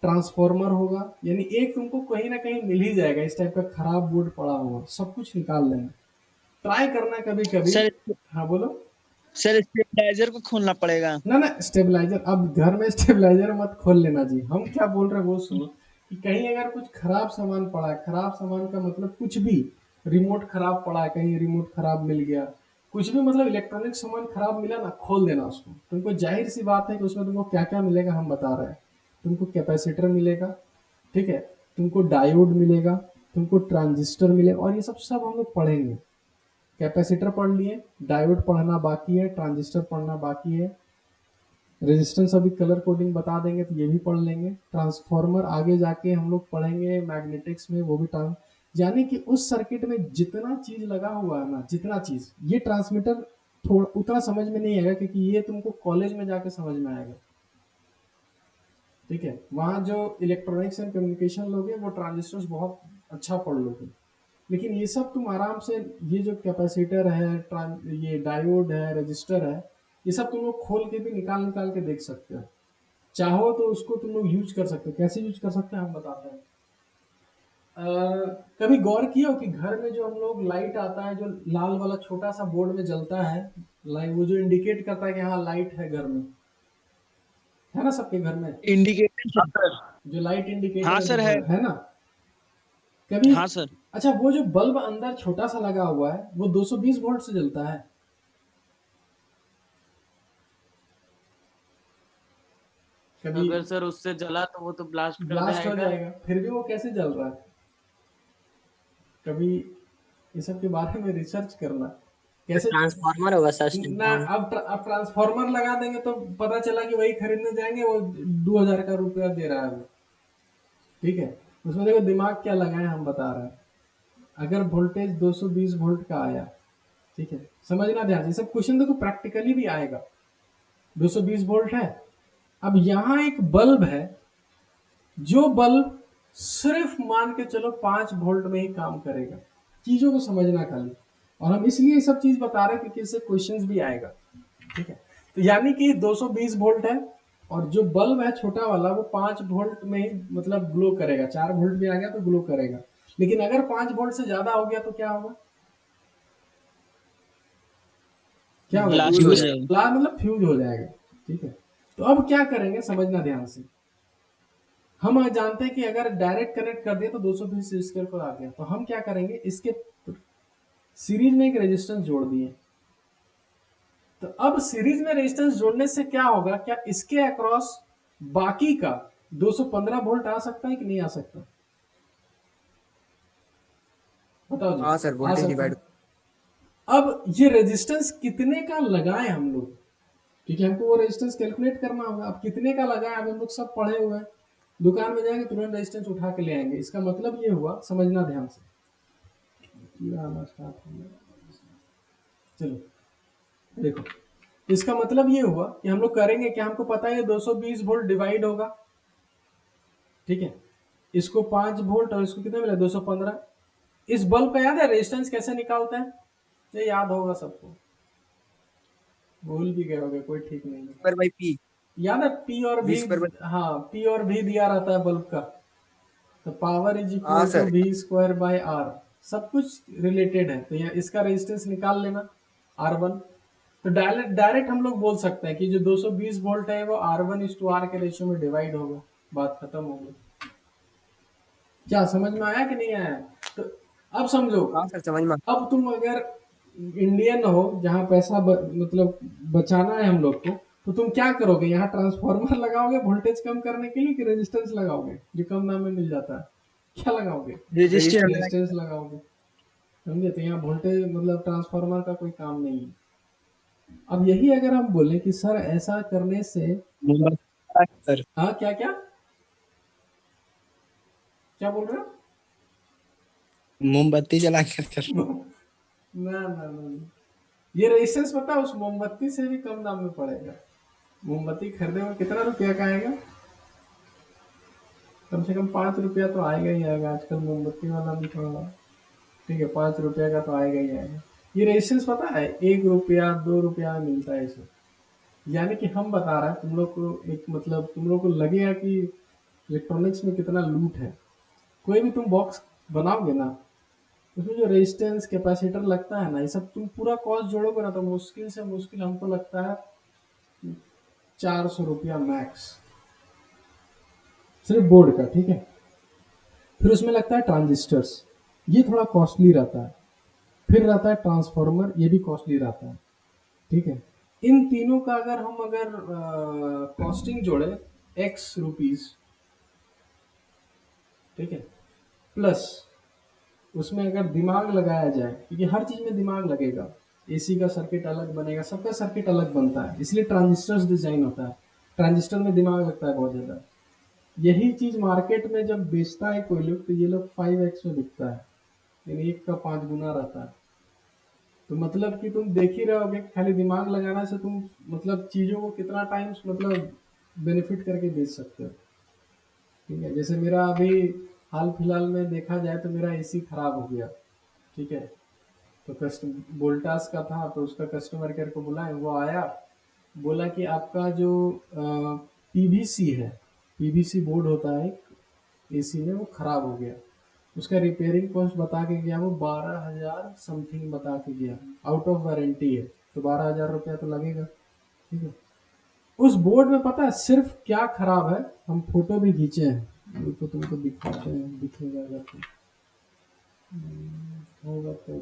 ट्रांसफार्मर होगा, यानी एक तुमको कहीं ना कहीं मिल ही जाएगा। इस टाइप का खराब बोर्ड पड़ा हुआ, सब कुछ निकाल लेना, ट्राई करना कभी कभी। सर हाँ बोलो। सर स्टेबलाइजर को खोलना पड़ेगा? ना ना, स्टेबलाइजर अब घर में स्टेबलाइजर मत खोल लेना जी। हम क्या बोल रहे हैं वो सुनो, कि कहीं अगर कुछ खराब सामान पड़ा है, खराब सामान का मतलब कुछ भी, रिमोट खराब पड़ा है, कहीं रिमोट खराब मिल गया, कुछ भी मतलब इलेक्ट्रॉनिक सामान खराब मिला ना, खोल देना उसको। तुमको जाहिर सी बात है कि उसमें तुमको क्या क्या मिलेगा, हम बता रहे हैं। तुमको कैपेसिटर मिलेगा, ठीक है, तुमको डायोड मिलेगा, तुमको ट्रांजिस्टर मिलेगा, और ये सब सब हम लोग पढ़ेंगे। कैपेसिटर पढ़ लिए, डायोड पढ़ना बाकी है, ट्रांजिस्टर पढ़ना बाकी है, रेजिस्टेंस अभी कलर कोडिंग बता देंगे तो ये भी पढ़ लेंगे। ट्रांसफार्मर आगे जाके हम लोग पढ़ेंगे मैग्नेटिक्स में, वो भी यानी कि उस सर्किट में जितना चीज लगा हुआ है ना, जितना चीज, ये ट्रांसमीटर थोड़ा उतना समझ में नहीं आएगा, क्योंकि ये तुमको कॉलेज में जाके समझ में आएगा। ठीक है, वहाँ जो इलेक्ट्रॉनिक्स एंड कम्युनिकेशन लोगे वो ट्रांजिस्टर्स बहुत अच्छा पढ़ लोगे, लेकिन ये सब तुम आराम से, ये जो कैपेसिटर है, ये डायोड है, रजिस्टर है, ये सब तुम लोग खोल के भी निकाल के देख सकते हो। चाहो तो उसको तुम लोग यूज कर सकते हो। कैसे यूज कर सकते हैं हम बताते हैं। कभी गौर किया हो कि घर में जो हम लोग लाइट आता है, जो लाल वाला छोटा सा बोर्ड में जलता है, लाइट वो जो इंडिकेट करता है कि हाँ लाइट है घर में, है ना? सबके घर में इंडिकेटर जो लाइट इंडिकेटर हाँ सर है ना? कभी हाँ सर अच्छा, वो जो बल्ब अंदर छोटा सा लगा हुआ है वो 220 वोल्ट से जलता है। कभी अगर सर उससे जला तो वो तो ब्लास्ट कर ब्लास्ट हो जाएगा। जाएगा, फिर भी वो कैसे जल रहा है? कभी ये सब के बारे में रिसर्च करना कैसे। ट्रांसफार्मर होगा सर। ना अब ट्रांसफार्मर लगा देंगे तो पता चला कि वही खरीदने जाएंगे, वो 2000 का रुपया दे रहा है वो। ठीक है, उसमें देखो दिमाग क्या लगाए हम बता रहे हैं। अगर वोल्टेज 220 वोल्ट का आया, ठीक है, समझना ध्यान से, सब क्वेश्चन देखो प्रैक्टिकली भी आएगा। 220 वोल्ट है, अब यहाँ एक बल्ब है, जो बल्ब सिर्फ मान के चलो 5 वोल्ट में ही काम करेगा। चीजों को समझना खाली, और हम इसलिए ये सब चीज बता रहे हैं क्योंकि इससे क्वेश्चंस भी आएगा। ठीक है, तो यानी कि 220 वोल्ट है और जो बल्ब है छोटा वाला वो 5 वोल्ट में ही मतलब ग्लो करेगा। 4 वोल्ट भी आ गया तो ग्लो करेगा, लेकिन अगर 5 वोल्ट से ज्यादा हो गया तो क्या होगा? क्या होगा? ब्लास्ट हो जाएगा। मतलब फ्यूज हो जाएगा। ठीक है, तो अब क्या करेंगे समझना ध्यान से। हम जानते हैं कि अगर डायरेक्ट कनेक्ट कर दिया तो 220 स्क्वायर को आ गया, तो हम क्या करेंगे, इसके सीरीज में एक रेजिस्टेंस जोड़ दिए। तो अब सीरीज में रेजिस्टेंस जोड़ने से क्या होगा, क्या इसके अक्रॉस बाकी का 215 वोल्ट आ सकता है कि नहीं आ सकता? बताओ जी। हाँ सर, आ वोल्टेज सकता डिवाइड। है। अब ये रेजिस्टेंस कितने का लगाए हम लोग, क्योंकि हमको वो रेजिस्टेंस कैलकुलेट करना होगा। अब कितने का लगाए, अब हम लोग सब पढ़े हुए हैं, दुकान में जाएंगे तुरंत रेजिस्टेंस उठा के ले आएंगे। इसका मतलब ये हुआ, समझना ध्यान से। आना स्टार्ट हो गया, चलो देखो, इसका मतलब ये हुआ कि हम लोग करेंगे क्या, हमको पता है 220 वोल्ट डिवाइड होगा। ठीक है, इसको 5 वोल्ट और इसको कितना मिला, 215। इस बल्ब का याद है रेजिस्टेंस कैसे निकालते हैं? ये याद होगा सबको, भूल भी गए होगे, कोई ठीक नहीं है। पर बाई पी। याद है पी और भी, V² हाँ पी और भी दिया रहता है बल्ब का, तो पावर इज हाँ equal to sir. V² by R, सब कुछ रिलेटेड है। तो यहाँ इसका रेजिस्टेंस निकाल लेना R1। तो डायरेक्ट हम लोग बोल सकते हैं कि जो 220 वोल्ट है वो R1:R के रेशियो में डिवाइड होगा, बात खत्म हो गई। क्या समझ में आया कि नहीं आया? तो अब समझो, हाँ सर, समझ में। अब तुम अगर इंडियन हो जहाँ पैसा मतलब बचाना है हम लोग को, तो तुम क्या करोगे, यहाँ ट्रांसफार्मर लगाओगे वोल्टेज कम करने के लिए कि रेजिस्टेंस लगाओगे जो कम दाम में मिल जाता है? क्या लगाओगे? रेजिस्टेंस लगाओगे, समझे? तो यहाँ वोल्टेज मतलब ट्रांसफार्मर का कोई काम नहीं है। अब यही अगर हम बोले कि सर ऐसा करने से, सर हाँ क्या क्या क्या बोल रहे हो? मोमबत्ती जला कर कर ना ना ना, ये रेजिस्टेंस पता है उस मोमबत्ती से भी कम दाम में पड़ेगा। मोमबत्ती खरीदे में कितना रुपया का आएगा? कम से कम 5 रुपया तो आएगा ही आएगा। आजकल मोमबत्ती वाला भी थोड़ा, ठीक है, 5 रुपया का तो आएगा ही आएगा। ये रेजिस्टेंस पता है 1 रुपया 2 रुपया में मिलता है इसे। यानी कि हम बता रहे हैं तुम लोग को, एक मतलब तुम लोग को लगेगा कि इलेक्ट्रॉनिक्स में कितना लूट है। कोई भी तुम बॉक्स बनाओगे ना, उसमें जो रेजिस्टेंस कैपेसिटर लगता है ना, ये सब तुम पूरा कॉस्ट जोड़ोगे ना तो मुश्किल से मुश्किल हमको लगता है 400 रुपया मैक्स, सिर्फ बोर्ड का। ठीक है, फिर उसमें लगता है ट्रांजिस्टर्स, ये थोड़ा कॉस्टली रहता है। फिर रहता है ट्रांसफार्मर, ये भी कॉस्टली रहता है। ठीक है, इन तीनों का अगर कॉस्टिंग जोड़े x रुपीज, ठीक है, प्लस उसमें अगर दिमाग लगाया जाए, क्योंकि हर चीज में दिमाग लगेगा, एसी का सर्किट अलग बनेगा, सबका सर्किट अलग बनता है, इसलिए ट्रांजिस्टर्स डिजाइन होता है। ट्रांजिस्टर में दिमाग लगता है बहुत ज्यादा। यही चीज मार्केट में जब बेचता है कोई लोग, तो ये लोग 5x में बिकता है, यानी 1 का 5 गुना रहता है। तो मतलब कि तुम देख ही रहोगे, खाली दिमाग लगाना से तुम मतलब चीजों को कितना टाइम मतलब बेनिफिट करके बेच सकते हो। ठीक है, जैसे मेरा अभी हाल फिलहाल में देखा जाए तो मेरा एसी खराब हो गया। ठीक है, तो वोल्टास का था, तो उसका कस्टमर केयर को बुलाए, वो आया, बोला कि आपका जो पीवीसी है, पीवीसी बोर्ड होता है एसी में, वो खराब हो गया। उसका रिपेयरिंग कॉस्ट बता के गया वो 12,000 समथिंग बता के गया, आउट ऑफ वारंटी है तो 12,000 रुपया तो लगेगा। ठीक है, उस बोर्ड में पता है सिर्फ क्या खराब है, हम फोटो भी खींचे हैं तो तुमको दिखाते हैं, दिखेगा अगर तो होगा तो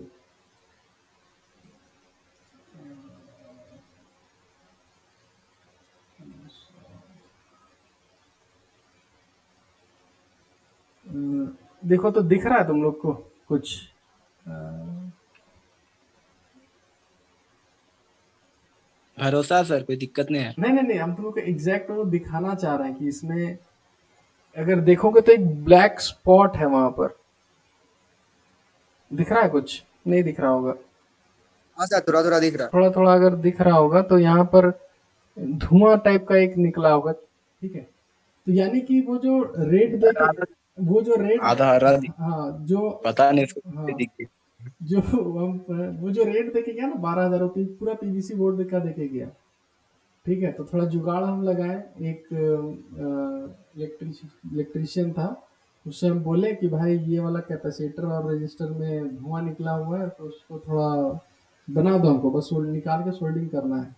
देखो तो दिख रहा है तुम लोग को कुछ भरोसा सर, कोई दिक्कत नहीं है। नहीं, हम तुम लोग को एग्जैक्ट वो दिखाना चाह रहे हैं कि इसमें अगर देखोगे तो एक ब्लैक स्पॉट है वहां पर, दिख रहा है कुछ? नहीं दिख रहा होगा, हाँ सर थोड़ा थोड़ा दिख रहा है। थोड़ा थोड़ा अगर दिख रहा होगा तो यहाँ पर धुआं टाइप का एक निकला होगा। ठीक है, तो यानी कि वो जो रेट वो जो रेट आधा हरा हाँ जो पता नहीं हाँ दिखती। जो हम वो जो रेट देके गया ना 12,000 रुपये पूरा पीवीसी बोर्ड का देके गया। ठीक है, तो थोड़ा जुगाड़ हम लगाए, एक इलेक्ट्रीशियन था, उससे हम बोले कि भाई ये वाला कैपेसिटर और रजिस्टर में धुआं निकला हुआ है तो उसको थोड़ा बना दो हमको, बस निकाल के सोल्डिंग करना है।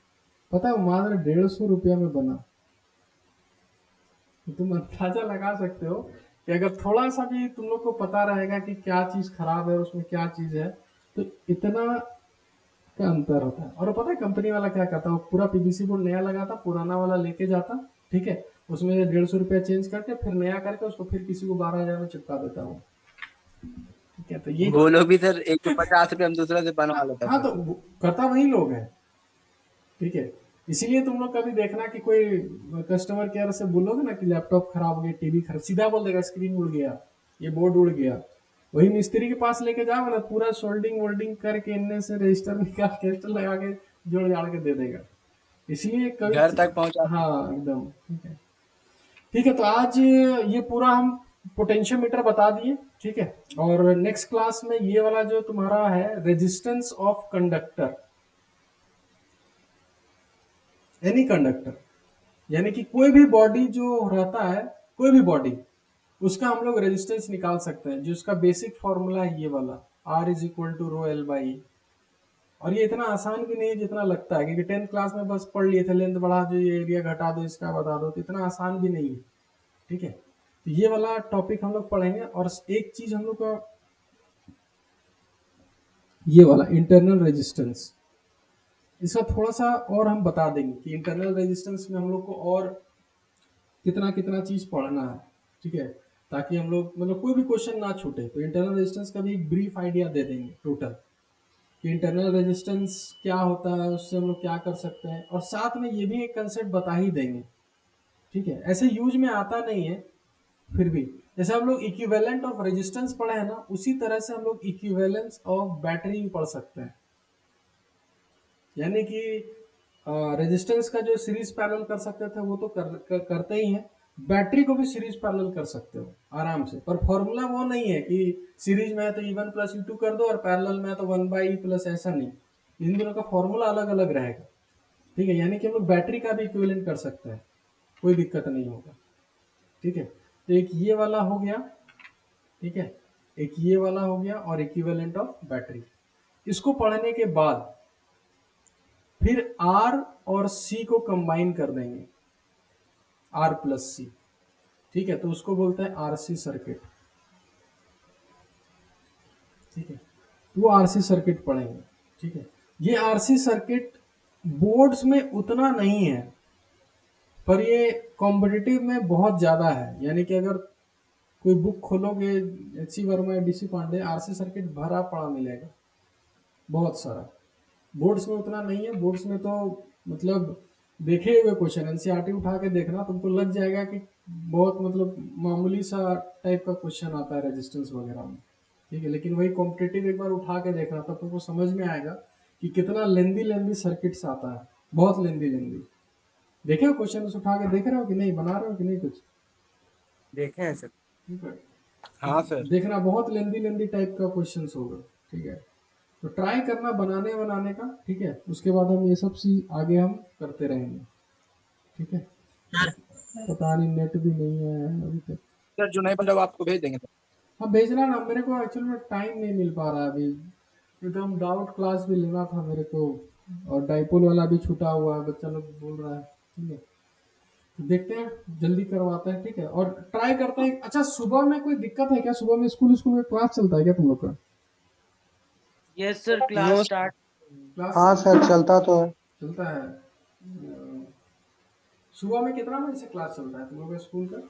पता है मात्र 150 रुपया में बना। तो तुम अंदाजा लगा सकते हो कि अगर थोड़ा सा भी तुम लोग को पता रहेगा कि क्या चीज खराब है उसमें क्या चीज है तो इतना का अंतर होता है। और पता है कंपनी वाला क्या करता है, वो पूरा पीवीसी बोर्ड नया लगाता, पुराना वाला लेके जाता, ठीक है, उसमें 150 रुपया चेंज करके फिर नया करके उसको फिर किसी को 12,000 में चिपका देता हूँ। ठीक है, तो ये वो लोग भी सर 150 रुपये हम दूसरा से बनवा लेता हाँ तो करता वही लोग है। ठीक है, इसीलिए तुम लोग कभी देखना कि कोई कस्टमर केयर से बोलोगे ना कि लैपटॉप खराब हो गया, टीवी खराब, सीधा बोल देगा स्क्रीन उड़ गया, ये बोर्ड उड़ गया। वही मिस्त्री के पास लेके जाओ ना, पूरा सोल्डिंग वोल्डिंग करके इनमें से रजिस्टर निकाल के लगा के जोड़ जाड़ के दे देगा। इसलिए कभी घर तक पहुंचा। हाँ एकदम ठीक है। ठीक है, तो आज ये पूरा हम पोटेंशियोमीटर बता दिए। ठीक है, और नेक्स्ट क्लास में ये वाला जो तुम्हारा है resistance of conductor, any conductor, यानी कि कोई भी बॉडी जो रहता है, कोई भी बॉडी, उसका हम लोग रेजिस्टेंस निकाल सकते हैं, जो उसका बेसिक फॉर्मूला है ये वाला, R is equal to rho L by. और ये इतना आसान भी नहीं है जितना लगता है, क्योंकि 10th क्लास में बस पढ़ लिए थे लेंथ बढ़ा दो, ये एरिया घटा दो, इसका बता दो, तो इतना आसान भी नहीं है। ठीक है, तो ये वाला टॉपिक हम लोग पढ़ेंगे। और एक चीज हम लोग का ये वाला इंटरनल रेजिस्टेंस, इसका थोड़ा सा और हम बता देंगे कि इंटरनल रेजिस्टेंस में हम लोग को और कितना कितना चीज पढ़ना है। ठीक है, ताकि हम लोग मतलब कोई भी क्वेश्चन ना छूटे, तो इंटरनल रेजिस्टेंस का भी एक ब्रीफ आइडिया दे देंगे टोटल कि इंटरनल रेजिस्टेंस क्या होता है, उससे हम लोग क्या कर सकते हैं, और साथ में ये भी एक कंसेप्ट बता ही देंगे। ठीक है, ऐसे यूज में आता नहीं है, फिर भी जैसे हम लोग इक्विवेलेंट ऑफ रेजिस्टेंस पढ़े हैं ना, उसी तरह से हम लोग इक्विवेलेंस ऑफ बैटरी भी पढ़ सकते हैं। यानी कि रेजिस्टेंस का जो सीरीज पैरेलल कर सकते थे वो तो करते ही हैं, बैटरी को भी सीरीज पैरेलल कर सकते हो आराम से, पर फॉर्मूला वो नहीं है कि सीरीज में है तो E1 प्लस E2 कर दो और पैरेलल में है तो 1/E प्लस, ऐसा नहीं, इन दोनों का फॉर्मूला अलग अलग रहेगा। ठीक है, यानी कि हम लोग बैटरी का भी इक्विवेलेंट कर सकते हैं, कोई दिक्कत नहीं होगा। ठीक है, तो एक ये वाला हो गया, ठीक है, एक ये वाला हो गया, और इक्विवेलेंट ऑफ बैटरी। इसको पढ़ने के बाद फिर R और C को कंबाइन कर देंगे, R प्लस C। ठीक है, तो उसको बोलते हैं RC सर्किट। ठीक है, वो RC सर्किट पढ़ेंगे। ठीक है, ये RC सर्किट बोर्ड्स में उतना नहीं है, पर ये कॉम्पिटिटिव में बहुत ज्यादा है। यानी कि अगर कोई बुक खोलोगे HC वर्मा या DC पांडे, RC सर्किट भरा पड़ा मिलेगा बहुत सारा। बोर्ड्स में उतना नहीं है, बोर्ड्स में तो मतलब देखे हुए क्वेश्चन एनसीईआरटी उठा के देखना, तुमको लग जाएगा कि बहुत मतलब मामूली सा टाइप का क्वेश्चन आता है रेजिस्टेंस वगैरह में। ठीक है, लेकिन वही कॉम्पिटिटिव एक बार उठा के देखना तब तुमको समझ में आएगा कि कितना लेंदी सर्किट्स आता है, बहुत लेंदी। देखे हो क्वेश्चन उठा के, देख रहे हो कि नहीं, बना रहे हो कि नहीं कुछ? देखे हैं सर। ठीक है, हाँ सर। देखना बहुत लेंदी टाइप का क्वेश्चन होगा। ठीक है, तो ट्राई करना बनाने का। ठीक है, उसके बाद हम ये सब चीज आगे हम करते रहेंगे। ठीक है, पता नहीं नेट भी नहीं है अभी तक। सर जो नहीं बन रहा वो आपको भेज देंगे सर। हाँ भेजना ना, मेरे को एक्चुअली में टाइम नहीं मिल पा रहा है अभी, एकदम डाउट क्लास भी लेना था मेरे को, और डाइपोल वाला भी छूटा हुआ है, बच्चा लोग बोल रहा है। ठीक है, तो देखते हैं, जल्दी करवाते हैं। ठीक है, और ट्राई करते हैं। अच्छा, सुबह में कोई दिक्कत है क्या? सुबह में स्कूल में क्लास चलता है क्या तुम लोग का? Yes sir, class start. Class हाँ सर, चलता तो है। चलता है। सुबह में कितना बजे से क्लास चलता है तुम लोग का स्कूल का?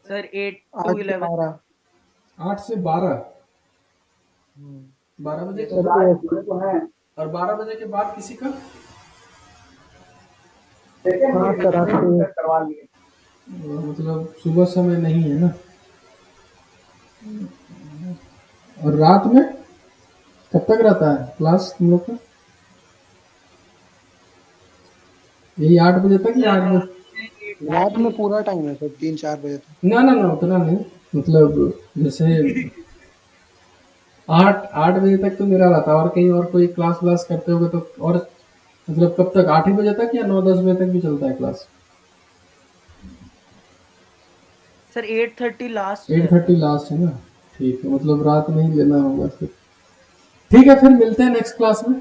सर 8 8 to से 11। 12। 8 से 12। 12 बजे के सर बाद, तो है। और 12 बजे के बाद किसी का? हाँ सर, 8 से करवा लिए। मतलब सुबह समय नहीं है ना। और रात में कब तक रहता है क्लास तुम लोग का? यही 8 बजे तक या 8 बजे? रात में पूरा टाइम है सर, 3-4 बजे तक। ना ना ना, उतना नहीं, मतलब जैसे 8 बजे तक तो मेरा रहता है, और कहीं और कोई क्लास व्लास करते होगे तो, और मतलब कब तक? 8 ही बजे तक या 9-10 बजे तक भी चलता है क्लास? Sir 8:30 last. 8:30 लास्ट है ना। ठीक है, मतलब रात में ही लेना होगा फिर। ठीक है, फिर मिलते हैं नेक्स्ट क्लास में।